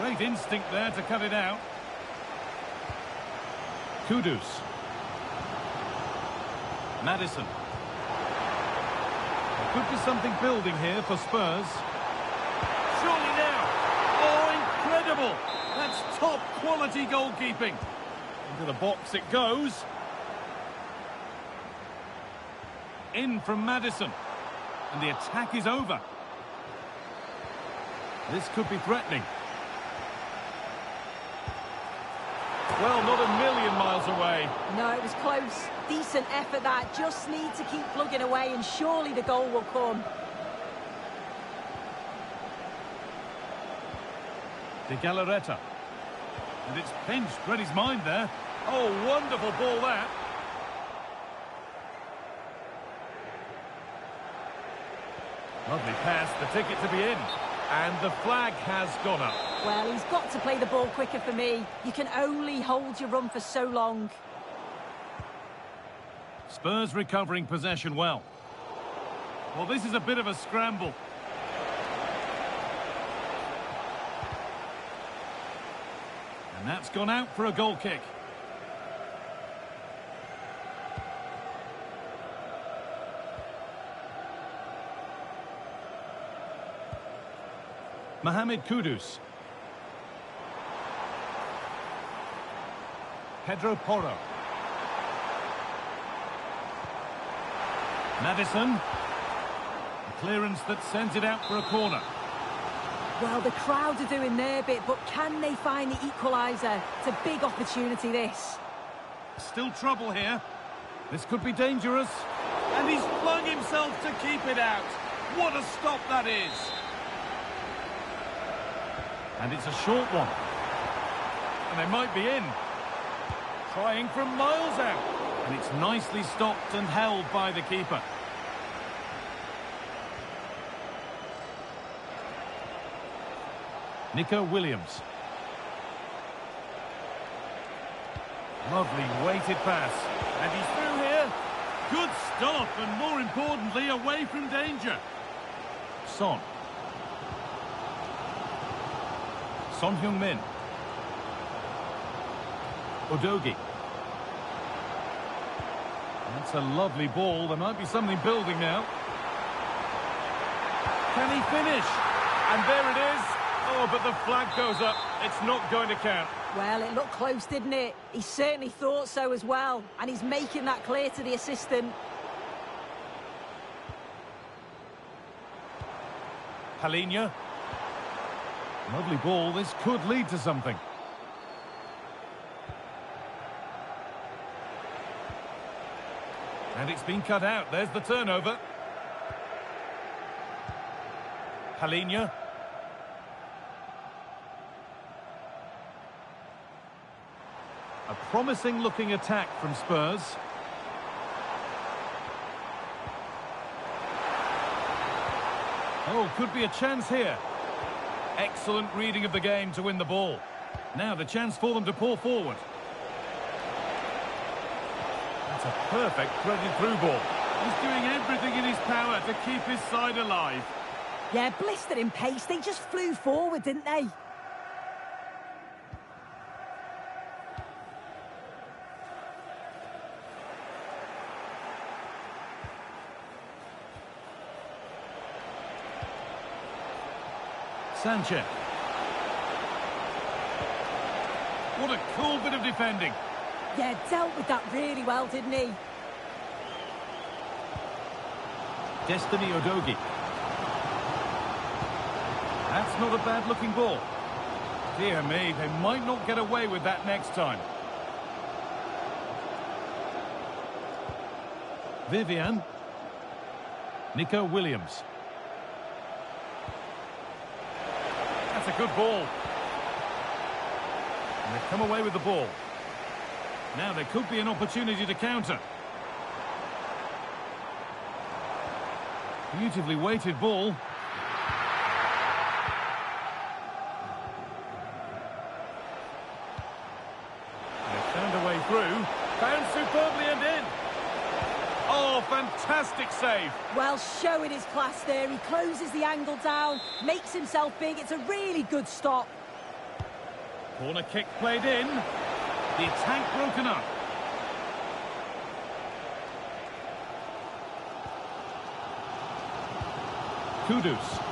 [SPEAKER 7] Great instinct there to cut it out. Kudus. Maddison. There could be something building here for Spurs. Surely now. Oh, incredible. That's top quality goalkeeping. Into the box it goes. In from Maddison. And the attack is over. This could be threatening. Well, not a million miles away.
[SPEAKER 2] No, it was close. Decent effort that. Just need to keep plugging away and surely the goal will come.
[SPEAKER 7] De Galarreta. And it's pinched. Read his mind there. Oh, wonderful ball that. Lovely pass, the ticket to be in. And the flag has gone up.
[SPEAKER 2] Well, he's got to play the ball quicker for me. You can only hold your run for so long.
[SPEAKER 7] Spurs recovering possession well. Well, this is a bit of a scramble. And that's gone out for a goal kick. Mohamed Kudus. Pedro Porro. Madison. A clearance that sends it out for a corner.
[SPEAKER 2] Well, the crowd are doing their bit, but can they find the equaliser? It's a big opportunity, this.
[SPEAKER 7] Still trouble here. This could be dangerous. And he's flung himself to keep it out. What a stop that is. And it's a short one. And they might be in. Trying from miles out. And it's nicely stopped and held by the keeper. Nico Williams. Lovely weighted pass. And he's through here. Good stop, and more importantly, away from danger. Son. Son Heung-min. Udogie. That's a lovely ball. There might be something building now. Can he finish? And there it is. Oh, but the flag goes up. It's not going to count.
[SPEAKER 2] Well, it looked close, didn't it? He certainly thought so as well. And he's making that clear to the assistant.
[SPEAKER 7] Palhinha. Lovely ball. This could lead to something. And it's been cut out. There's the turnover. Palhinha. A promising looking attack from Spurs. Oh, could be a chance here. Excellent reading of the game to win the ball. Now the chance for them to pour forward. That's a perfect threaded through ball. He's doing everything in his power to keep his side alive.
[SPEAKER 2] Yeah, blistered in pace. They just flew forward, didn't they?
[SPEAKER 7] Sanchez. What a cool bit of defending.
[SPEAKER 2] Yeah, dealt with that really well, didn't he?
[SPEAKER 7] Destiny Udogie. That's not a bad-looking ball. Dear me, they might not get away with that next time. Vivian. Nico Williams. That's a good ball. And they've come away with the ball. Now there could be an opportunity to counter. Beautifully weighted ball. They've found a way through. Found superbly and in. Oh, fantastic save.
[SPEAKER 2] Well, showing his class there. He closes the angle down, makes himself big. It's a really good stop.
[SPEAKER 7] Corner kick played in. The attack broken up. Kudus.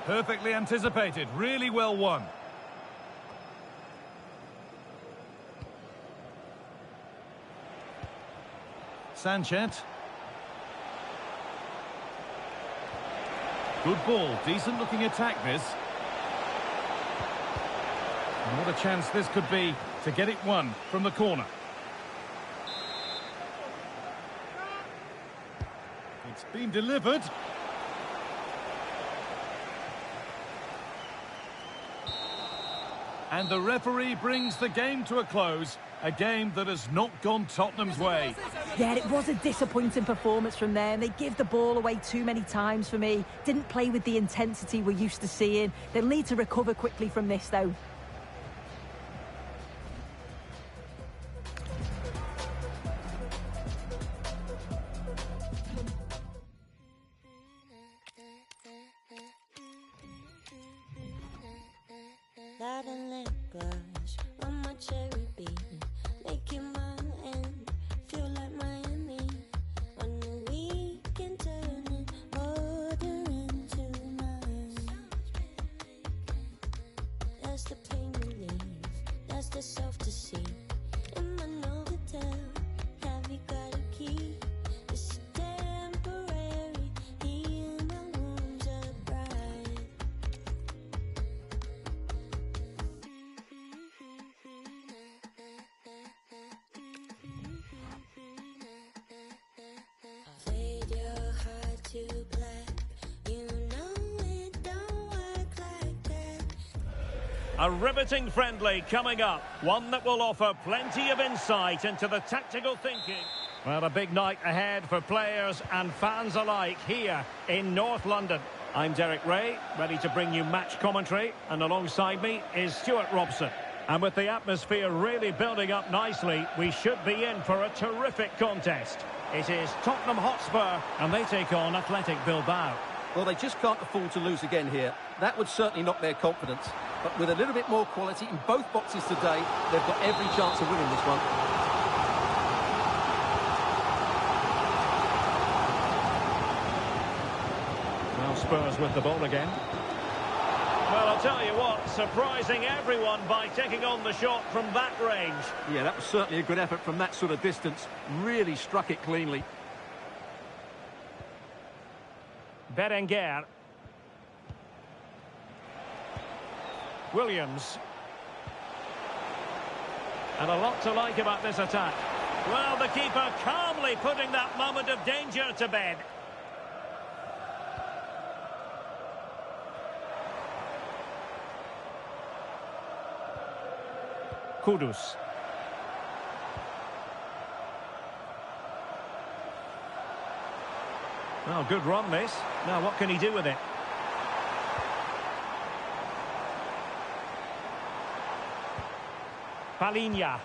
[SPEAKER 7] Perfectly anticipated. Really well won. Sanchez. Good ball. Decent looking attack this. And what a chance this could be to get it won from the corner. It's been delivered. And the referee brings the game to a close. A game that has not gone Tottenham's way.
[SPEAKER 2] Yeah, it was a disappointing performance from them. They give the ball away too many times for me. Didn't play with the intensity we're used to seeing. They'll need to recover quickly from this, though.
[SPEAKER 6] That a lip gloss on my cherry beam, making my end feel like Miami. On the weekend, turning order into mine. That's the pain relief, that's the self-deceit. In my Novotel, have you got a key? It's temporary, heal my wounds are bright. Fade your heart to black. You know it don't work like that.
[SPEAKER 1] A riveting friendly coming up. One that will offer plenty of insight into the tactical thinking. Well, a big night ahead for players and fans alike here in North London. I'm Derek Ray, ready to bring you match commentary. And alongside me is Stuart Robson. And with the atmosphere really building up nicely, we should be in for a terrific contest. It is Tottenham Hotspur, and they take on Athletic Bilbao.
[SPEAKER 5] Well, they just can't afford to lose again here. That would certainly knock their confidence. But with a little bit more quality in both boxes today, they've got every chance of winning this one.
[SPEAKER 1] Well, Spurs with the ball again. Well, I'll tell you what, surprising everyone by taking on the shot from that range.
[SPEAKER 5] Yeah, that was certainly a good effort from that sort of distance. Really struck it cleanly.
[SPEAKER 1] Berenguer. Williams. And a lot to like about this attack. Well, the keeper calmly putting that moment of danger to bed. Kudus. Well, good run this. Now what can he do with it? Palinha.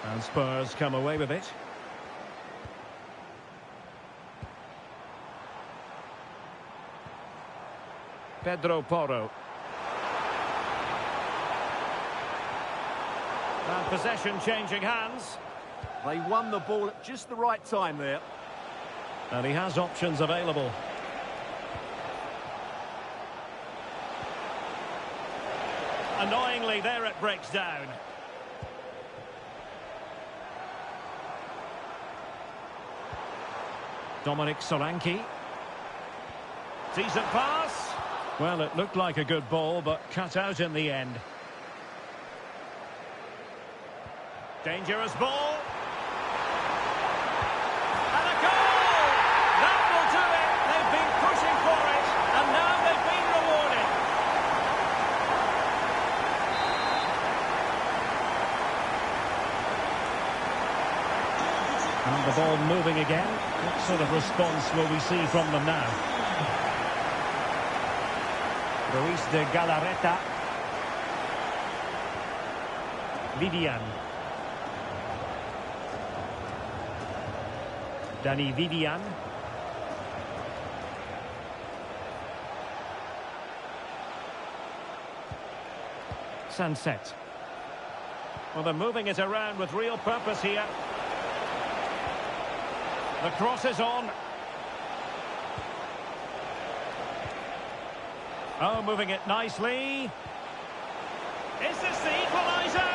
[SPEAKER 1] And Spurs come away with it. Pedro Porro. And possession changing hands.
[SPEAKER 5] They won the ball at just the right time there.
[SPEAKER 1] And he has options available. Annoyingly, there it breaks down. Dominic Solanke. Decent pass. Well, it looked like a good ball, but cut out in the end. Dangerous ball. And a goal! That will do it. They've been pushing for it, and now they've been rewarded. And the ball moving again. What sort of response will we see from them now? Ruiz de Galarreta. Vivian. Danny Vivian. Sunset. Well, they're moving it around with real purpose here. The cross is on. Oh, moving it nicely. Is this the equaliser?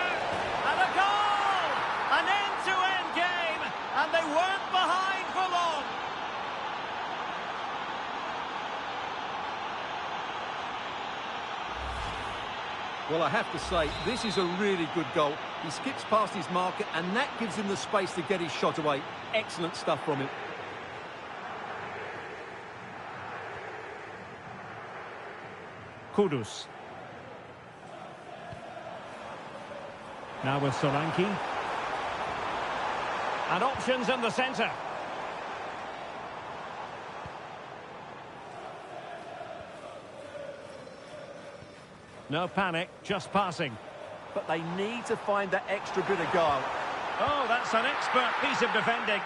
[SPEAKER 1] And a goal! An end-to-end game, and they weren't behind for long.
[SPEAKER 5] Well, I have to say, this is a really good goal. He skips past his marker, and that gives him the space to get his shot away. Excellent stuff from him.
[SPEAKER 1] Kudus. Now with Solanke. And options in the centre. No panic, just passing.
[SPEAKER 5] But they need to find that extra bit of guile.
[SPEAKER 1] Oh, that's an expert piece of defending.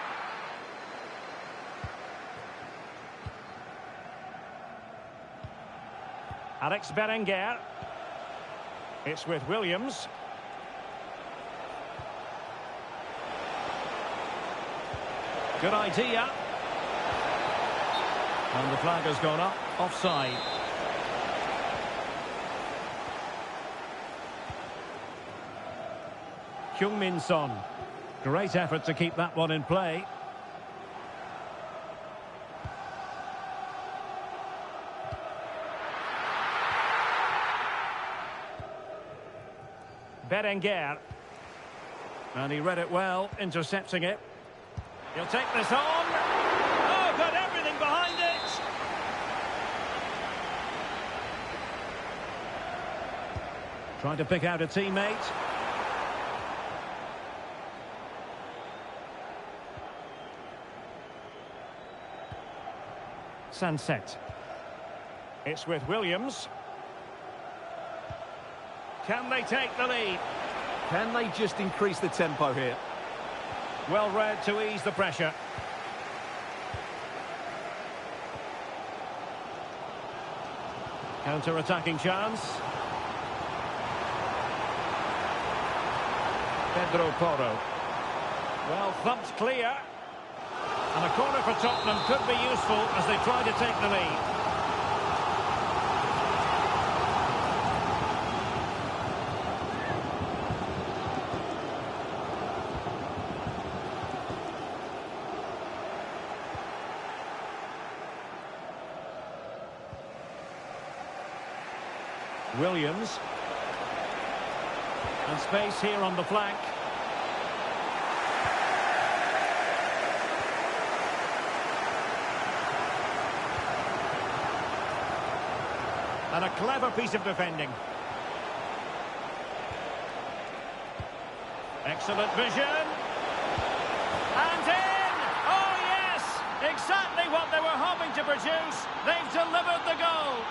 [SPEAKER 1] Alex Berenguer. It's with Williams. Good idea. And the flag has gone up, offside. Heung-min Son. Great effort to keep that one in play. Berenguer. And he read it well, intercepting it. He'll take this on. Oh, got everything behind it. Trying to pick out a teammate. Sunset. It's with Williams. Can they take the lead?
[SPEAKER 5] Can they just increase the tempo here?
[SPEAKER 1] Well read to ease the pressure. Counter-attacking chance. Pedro Porro. Well thumped clear. And a corner for Tottenham could be useful as they try to take the lead. Williams. And space here on the flank. And a clever piece of defending. Excellent vision. And in! Oh yes! Exactly what they were hoping to produce. They've delivered the goal.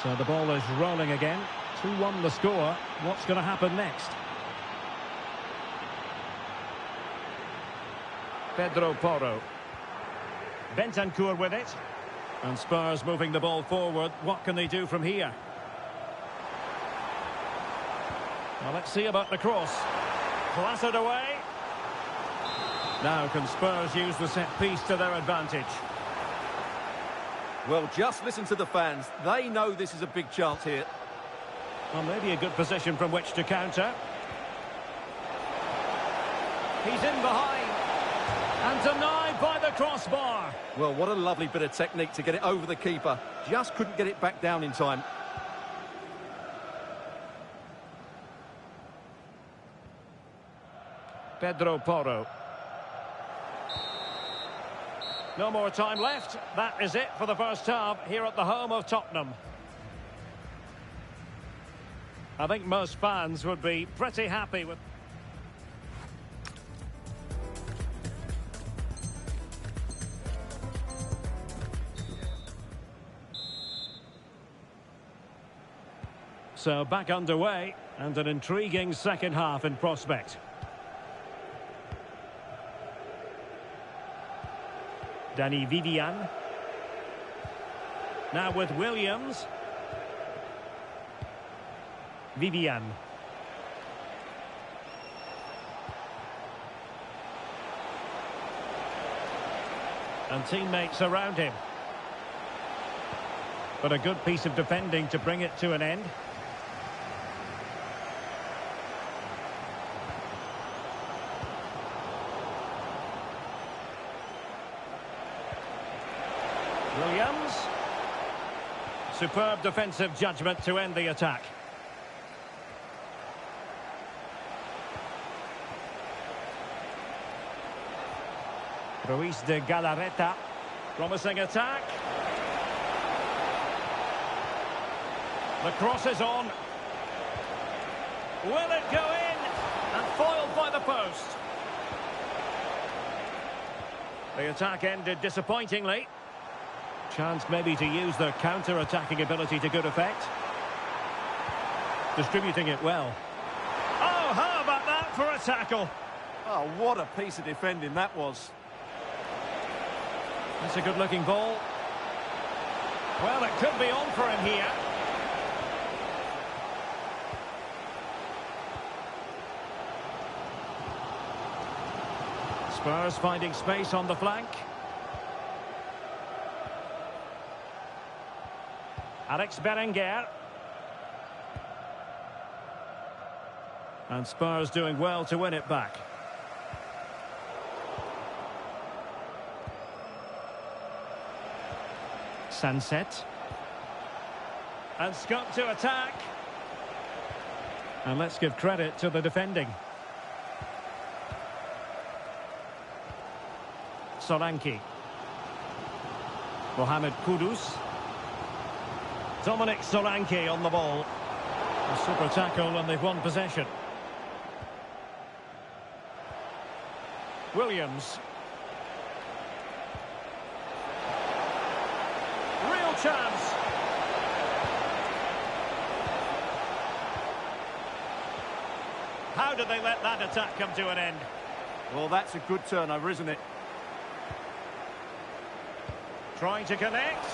[SPEAKER 1] So the ball is rolling again. 2-1 the score. What's going to happen next? Pedro Porro. Bentancur with it. And Spurs moving the ball forward. What can they do from here? Well, let's see about the cross. Clattered away. Now can Spurs use the set piece to their advantage?
[SPEAKER 5] Well, just listen to the fans. They know this is a big chance here.
[SPEAKER 1] Well, maybe a good position from which to counter. He's in behind. And denied by the crossbar.
[SPEAKER 5] Well, what a lovely bit of technique to get it over the keeper. Just couldn't get it back down in time.
[SPEAKER 1] Pedro Porro. No more time left. That is it for the first half here at the home of Tottenham. I think most fans would be pretty happy with... So back underway and an intriguing second half in prospect. Danny Vivian. Now with Williams. Vivian. And teammates around him. But a good piece of defending to bring it to an end. Williams. Superb defensive judgment to end the attack. Ruiz de Galarreta. Promising attack. The cross is on. Will it go in? And foiled by the post. The attack ended disappointingly. Chance maybe to use their counter-attacking ability to good effect. Distributing it well. Oh, how about that for a tackle?
[SPEAKER 5] Oh, what a piece of defending that was.
[SPEAKER 1] That's a good-looking ball. Well, it could be on for him here. Spurs finding space on the flank. Alex Berenguer. And Spurs doing well to win it back. Sunset. And Scott to attack. And let's give credit to the defending. Solanke. Mohamed Kudus. Dominic Solanke on the ball. A super tackle and they've won possession. Williams. Real chance. How do they let that attack come to an end?
[SPEAKER 5] Well, that's a good turnover, isn't it?
[SPEAKER 1] Trying to connect.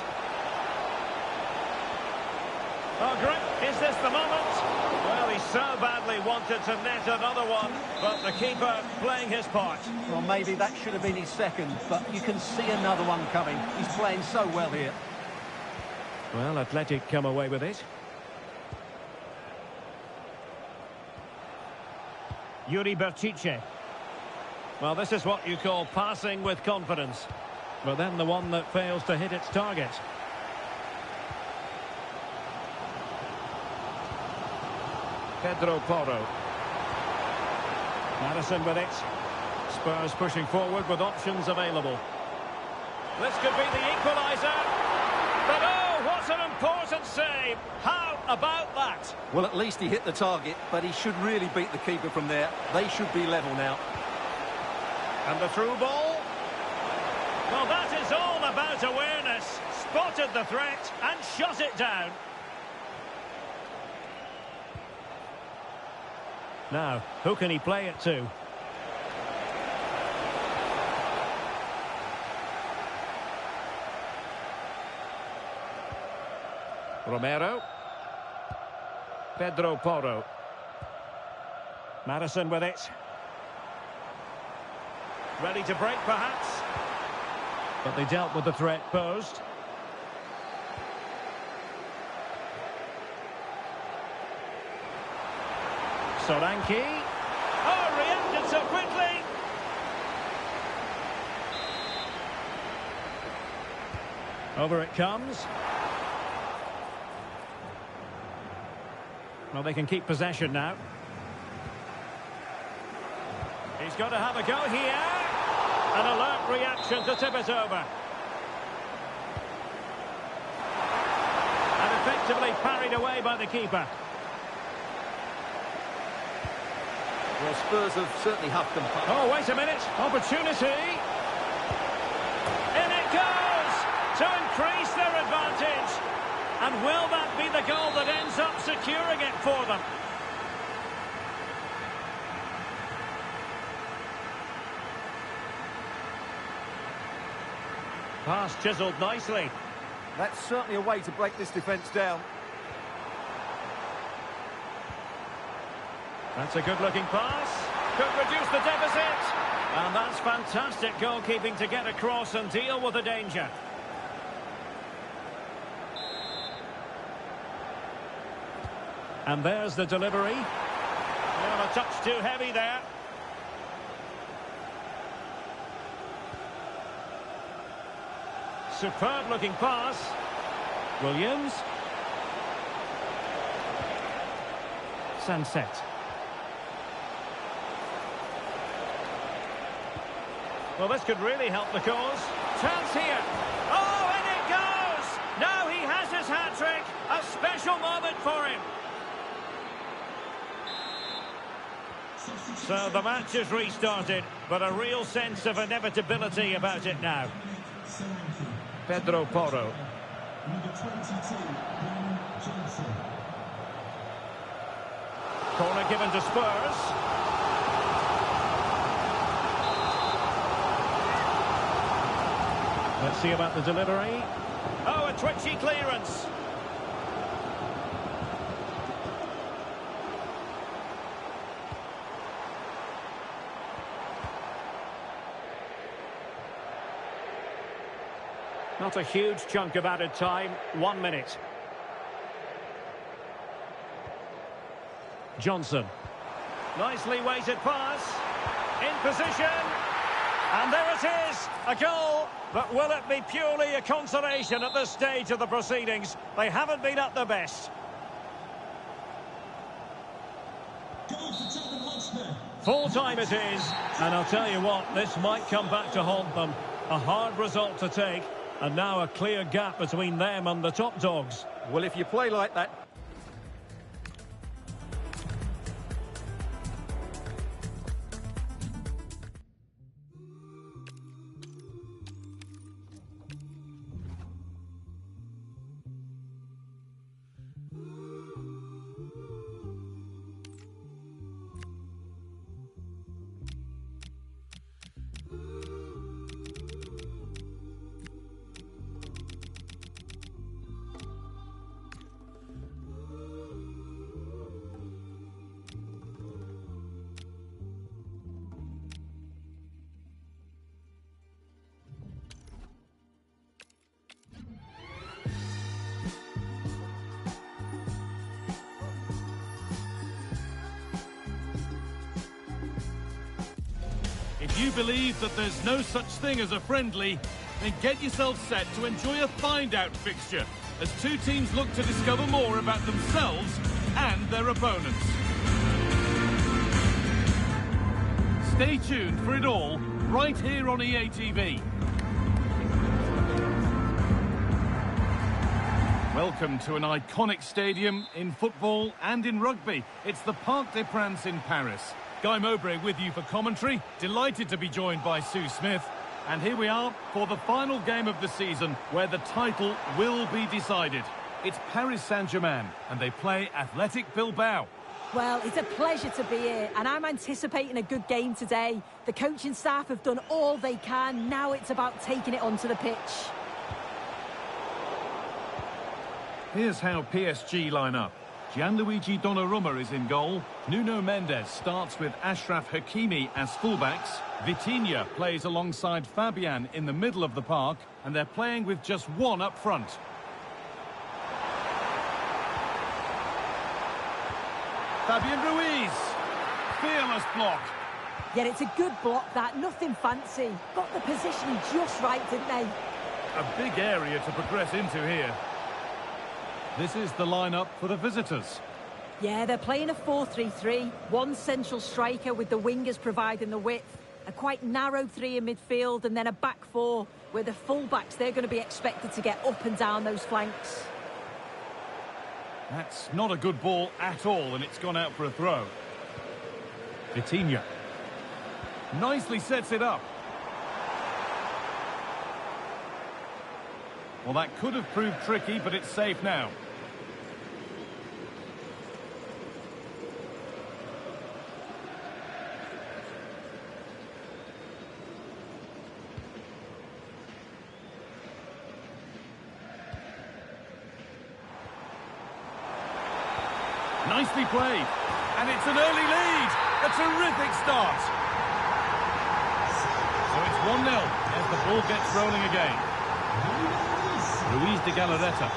[SPEAKER 1] Oh, great. Is this the moment? Well, he so badly wanted to net another one, but the keeper playing his part.
[SPEAKER 5] Well, maybe that should have been his second, but you can see another one coming. He's playing so well here.
[SPEAKER 1] Well, Athletic come away with it. Yuri Berchiche. Well, this is what you call passing with confidence. But then the one that fails to hit its target. Pedro Porro. Madison with it. Spurs pushing forward with options available. This could be the equaliser. But oh, what an important save. How about that?
[SPEAKER 5] Well, at least he hit the target, but he should really beat the keeper from there. They should be level now.
[SPEAKER 1] And the through ball. Well, that is all about awareness. Spotted the threat and shot it down. Now, who can he play it to? Romero. Pedro Porro. Madison with it. Ready to break, perhaps. But they dealt with the threat posed. Solanke. Oh, reacted so quickly. Over it comes. Well, they can keep possession now. He's got to have a go here. An alert reaction to tip it over. And effectively parried away by the keeper.
[SPEAKER 5] Well, Spurs have certainly huffed them.
[SPEAKER 1] Oh, wait a minute. Opportunity. In it goes to increase their advantage. And will that be the goal that ends up securing it for them? Pass chiselled nicely.
[SPEAKER 5] That's certainly a way to break this defence down.
[SPEAKER 1] That's a good-looking pass. Could reduce the deficit. And that's fantastic goalkeeping to get across and deal with the danger. And there's the delivery. Well, a touch too heavy there. Superb-looking pass. Williams. Sunset. Well, this could really help the cause. Chance here. Oh, and it goes! Now he has his hat-trick. A special moment So the match has restarted, but a real sense of inevitability about it now. Pedro Porro.
[SPEAKER 3] Number 22, Brennan Johnson.
[SPEAKER 1] Corner given to Spurs. Let's see about the delivery. Oh, a twitchy clearance. Not a huge chunk of added time. 1 minute. Johnson. Nicely weighted pass. In position. And there it is. A goal. But will it be purely a consolation at this stage of the proceedings? They haven't been at their best.
[SPEAKER 3] Goal for Tottenham Hotspur.
[SPEAKER 1] Full time it is. And I'll tell you what, this might come back to haunt them. A hard result to take. And now a clear gap between them and the top dogs.
[SPEAKER 5] Well, if you play like that...
[SPEAKER 7] If you believe that there's no such thing as a friendly, then get yourself set to enjoy a find-out fixture as two teams look to discover more about themselves and their opponents. Stay tuned for it all right here on EA TV. Welcome to an iconic stadium in football and in rugby. It's the Parc des Princes in Paris. Guy Mowbray with you for commentary. Delighted to be joined by Sue Smith. And here we are for the final game of the season where the title will be decided. It's Paris Saint-Germain and they play Athletic Bilbao.
[SPEAKER 2] Well, it's a pleasure to be here, and I'm anticipating a good game today. The coaching staff have done all they can. Now it's about taking it onto the pitch.
[SPEAKER 7] Here's how PSG line up. Gianluigi Donnarumma is in goal. Nuno Mendes starts with Achraf Hakimi as fullbacks. Vitinha plays alongside Fabian in the middle of the park, and they're playing with just one up front. Fabian Ruiz. Fearless block.
[SPEAKER 2] Yet it's a good block, that. Nothing fancy. Got the positioning just right, didn't they?
[SPEAKER 7] A big area to progress into here. This is the lineup for the visitors.
[SPEAKER 2] Yeah, they're playing a 4-3-3. One central striker with the wingers providing the width. A quite narrow three in midfield, and then a back four where the fullbacks, they're going to be expected to get up and down those flanks.
[SPEAKER 7] That's not a good ball at all, and it's gone out for a throw. Vitinha. Nicely sets it up. Well, that could have proved tricky, but it's safe now. Nicely played. And it's an early lead. A terrific start. So it's 1-0 as the ball gets rolling again. Luis de Galarreta.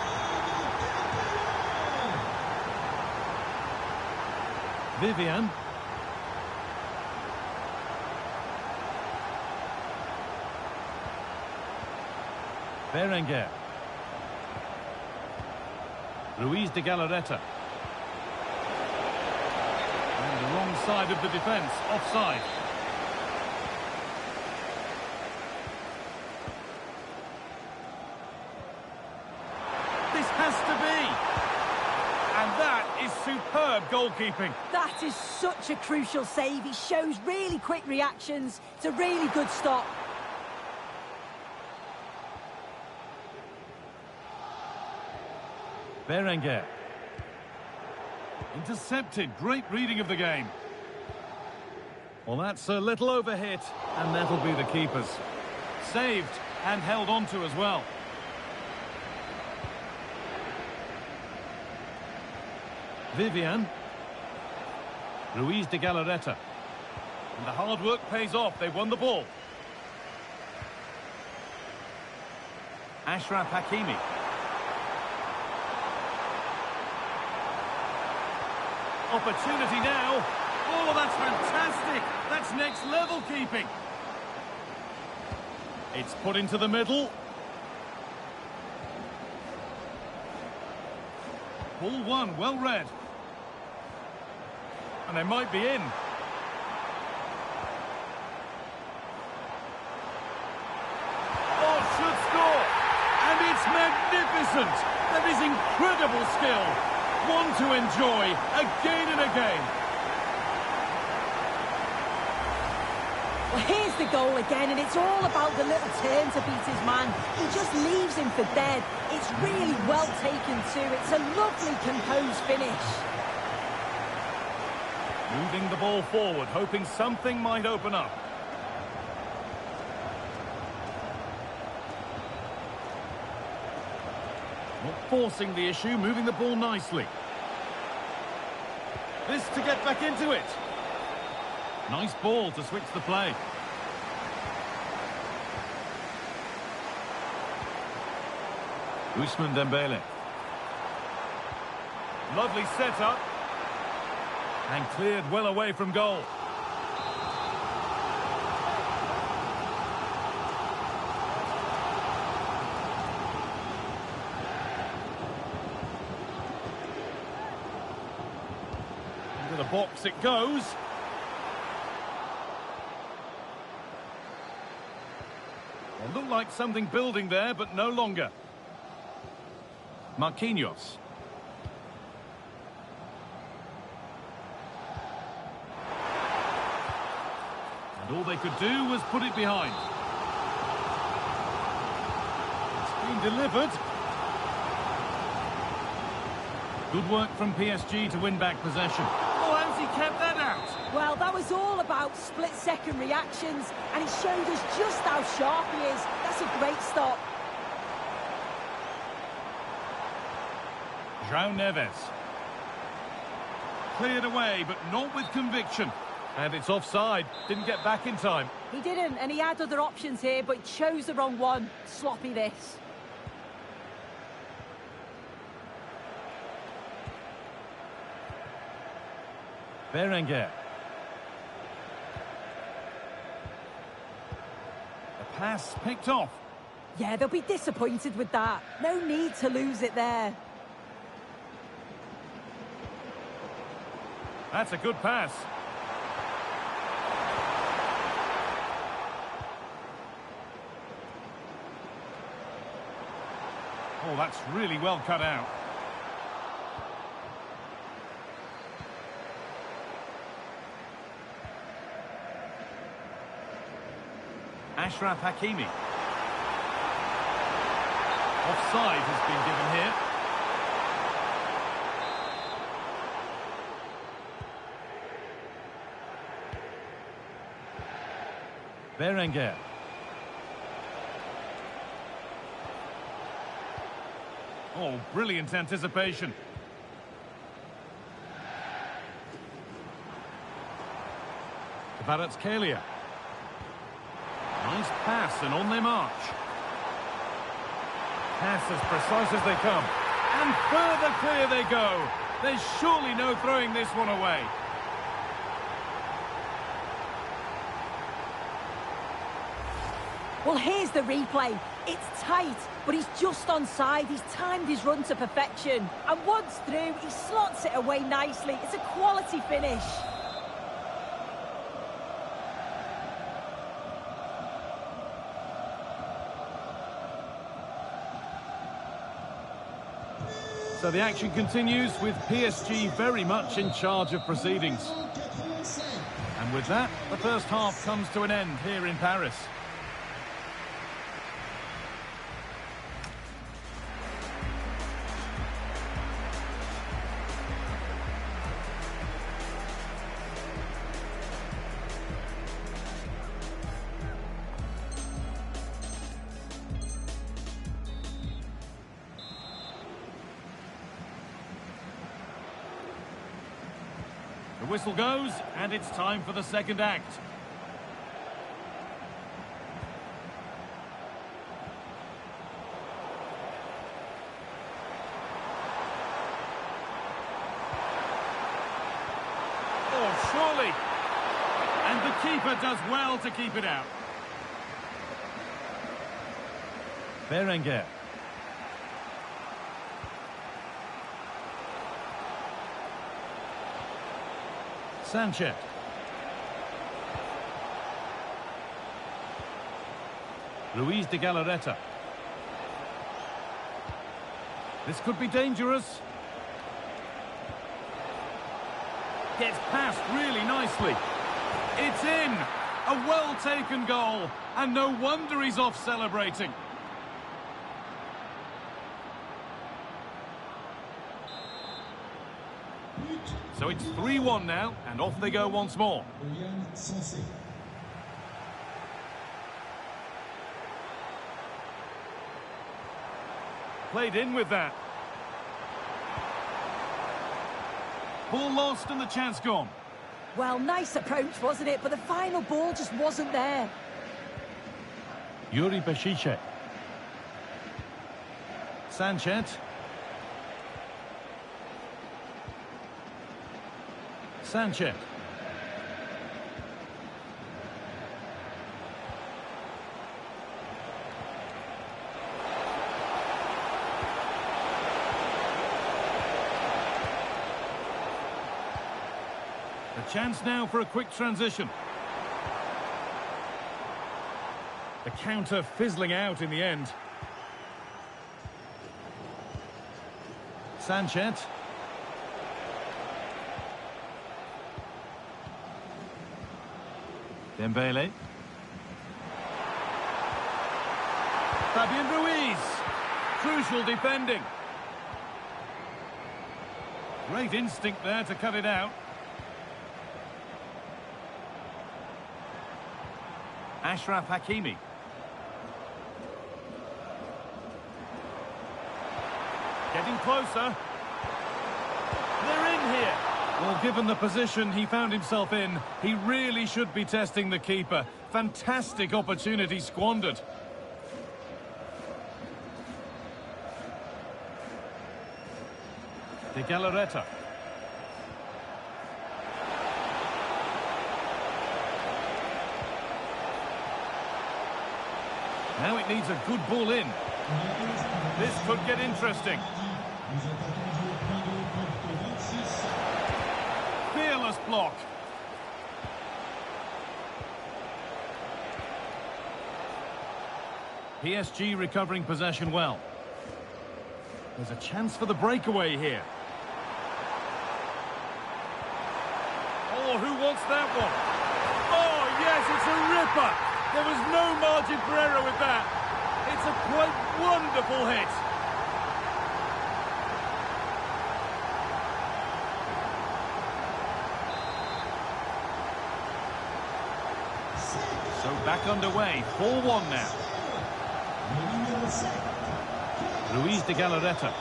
[SPEAKER 7] Vivian. Berenguer. Luis de Galarreta. And the wrong side of the defence, offside. This has to be. And that is superb goalkeeping.
[SPEAKER 2] That is such a crucial save. He shows really quick reactions. It's a really good stop.
[SPEAKER 7] Berenguer. Intercepted. Great reading of the game. Well, that's a little overhit, and that'll be the keeper's. Saved and held on to as well. Vivian. Ruiz de Galarreta. And the hard work pays off. They've won the ball. Ashraf Hakimi. Opportunity now. Oh, that's fantastic. That's next level keeping. It's put into the middle. Ball one, well read. And they might be in. Oh, should score. And it's magnificent. That is incredible skill. One to enjoy again and again.
[SPEAKER 2] Well, here's the goal again, and it's all about the little turn to beat his man. He just leaves him for dead. It's really well taken too. It's a lovely, composed finish.
[SPEAKER 7] Moving the ball forward, hoping something might open up. Not forcing the issue, moving the ball nicely. This to get back into it. Nice ball to switch the play. Ousmane Dembele. Lovely setup. And cleared well away from goal. Into the box it goes. It looked like something building there, but no longer. Marquinhos. And all they could do was put it behind. It's been delivered. Good work from PSG to win back possession. Oh, how's he kept that out?
[SPEAKER 2] Well, that was all about split-second reactions, and he showed us just how sharp he is. That's a great stop.
[SPEAKER 7] João Neves. Cleared away, but not with conviction. And it's offside. Didn't get back in time.
[SPEAKER 2] He didn't, and he had other options here, but chose the wrong one. Sloppy this.
[SPEAKER 7] Berenguer. The pass picked off.
[SPEAKER 2] Yeah, they'll be disappointed with that. No need to lose it there.
[SPEAKER 7] That's a good pass. Oh, that's really well cut out. Ashraf Hakimi. Offside has been given here. Berenguer. Oh, brilliant anticipation. Kvaratskhelia. Nice pass, and on they march. Pass as precise as they come. And further clear they go. There's surely no throwing this one away.
[SPEAKER 2] Well, here's the replay. It's tight, but he's just onside. He's timed his run to perfection. And once through, he slots it away nicely. It's a quality finish.
[SPEAKER 7] So the action continues with PSG very much in charge of proceedings. And with that, the first half comes to an end here in Paris. The whistle goes, and it's time for the second act. Oh, surely! And the keeper does well to keep it out. Berenguer. Sanchez. Luis de Galarreta. This could be dangerous. Gets past really nicely. It's in! A well-taken goal. And no wonder he's off celebrating. So it's 3-1 now, and off they go once more. Played in with that. Ball lost and the chance gone.
[SPEAKER 2] Well, nice approach, wasn't it? But the final ball just wasn't there.
[SPEAKER 7] Yuri Bešiček. Sanchez. Sanchez. A chance now for a quick transition. The counter fizzling out in the end. Sanchez. Dembele. Fabian Ruiz. Crucial defending. Great instinct there to cut it out. Ashraf Hakimi. Getting closer. They're in here. Well, given the position he found himself in, he really should be testing the keeper. Fantastic opportunity squandered. De Galarreta. Now it needs a good ball in. This could get interesting. Fearless block. PSG recovering possession well. There's a chance for the breakaway here. Oh, who wants that one? Oh, yes, it's a ripper. There was no margin for error with that. It's a quite wonderful hit. So back underway, 4-1 now. Luis de Galarreta.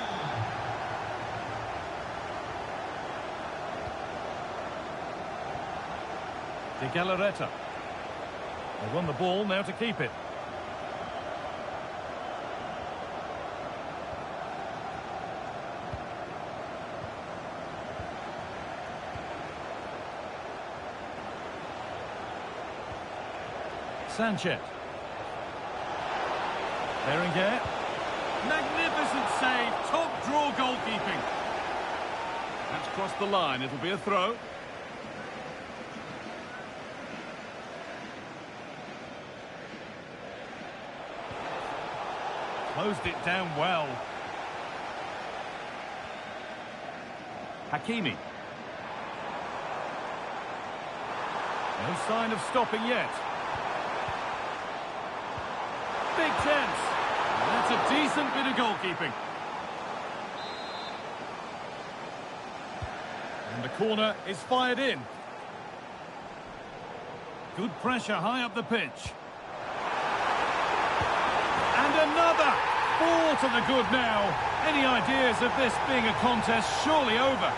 [SPEAKER 7] De Galarreta. They won the ball, now to keep it. Sanchez. Berenguer. Magnificent save, top draw goalkeeping. That's crossed the line, it'll be a throw. Closed it down well. Hakimi. No sign of stopping yet. Big chance. That's a decent bit of goalkeeping. And the corner is fired in. Good pressure high up the pitch. And another! 4 to the good now. Any ideas of this being a contest surely over?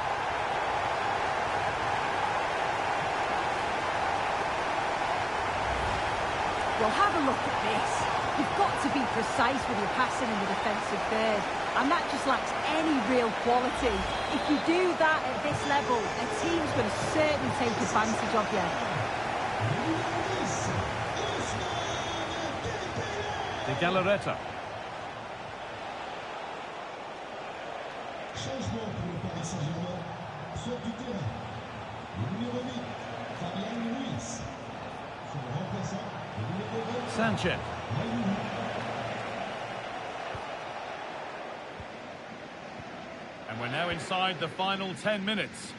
[SPEAKER 2] Well, have a look at this. You've got to be precise with your passing in the defensive third, and that just lacks any real quality. If you do that at this level, a team's going to certainly take advantage of you.
[SPEAKER 7] De Galarreta.
[SPEAKER 3] Changement pour le Paris Saint-Germain. Sur du terrain. Le numéro 8, Fabien Ruiz. Son remplaçant, le numéro 20.
[SPEAKER 7] Sanchez. And we're now inside the final 10 minutes.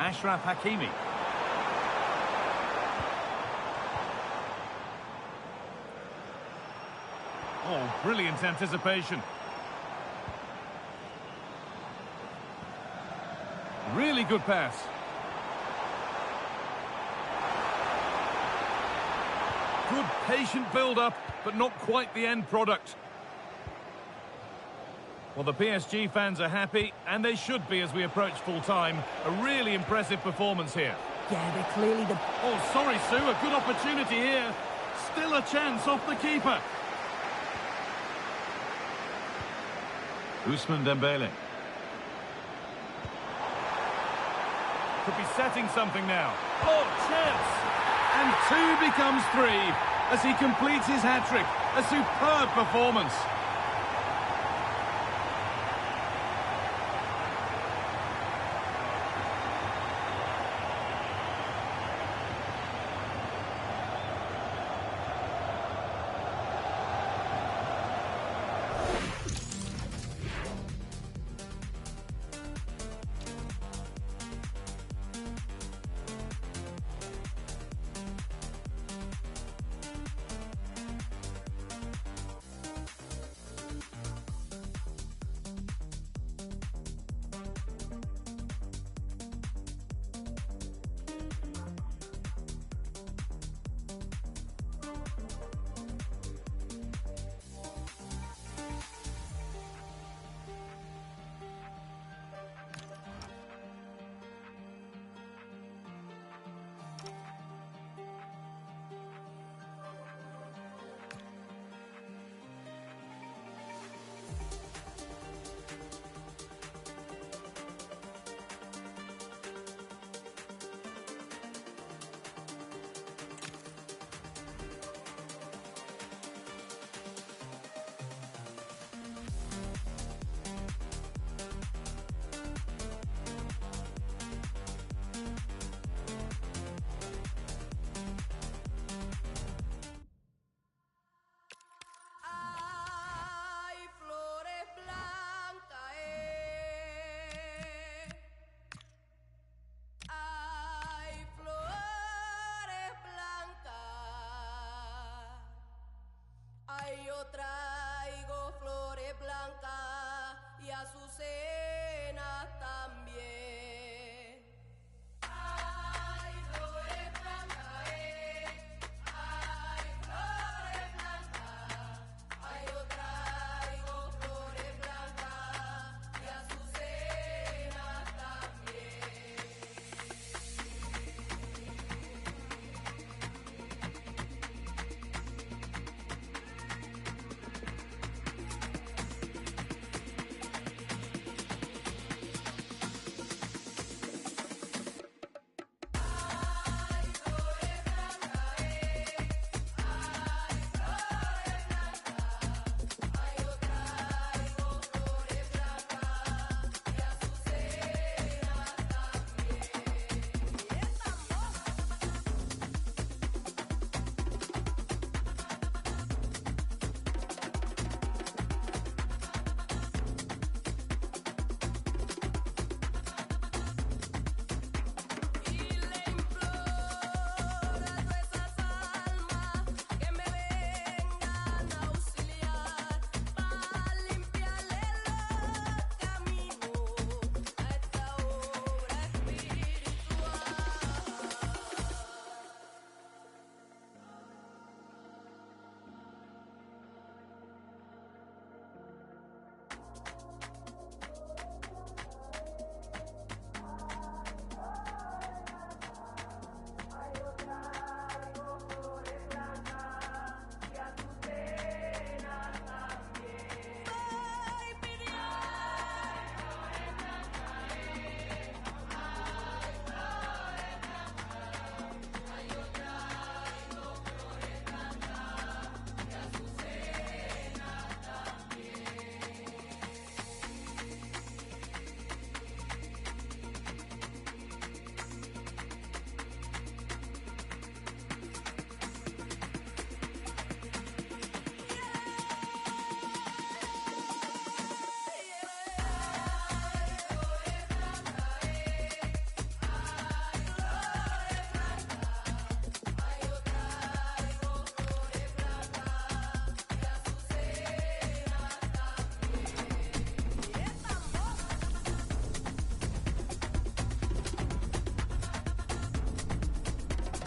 [SPEAKER 7] Ashraf Hakimi. Oh, brilliant anticipation. Really good pass. Good patient build-up, but not quite the end product. Well, the PSG fans are happy, and they should be as we approach full-time. A really impressive performance here.
[SPEAKER 2] Yeah, they're clearly the...
[SPEAKER 7] Oh, sorry, Sue, a good opportunity here. Still a chance off the keeper. Ousmane Dembele. Could be setting something now. Oh, chance! And 2 becomes 3 as he completes his hat-trick. A superb performance.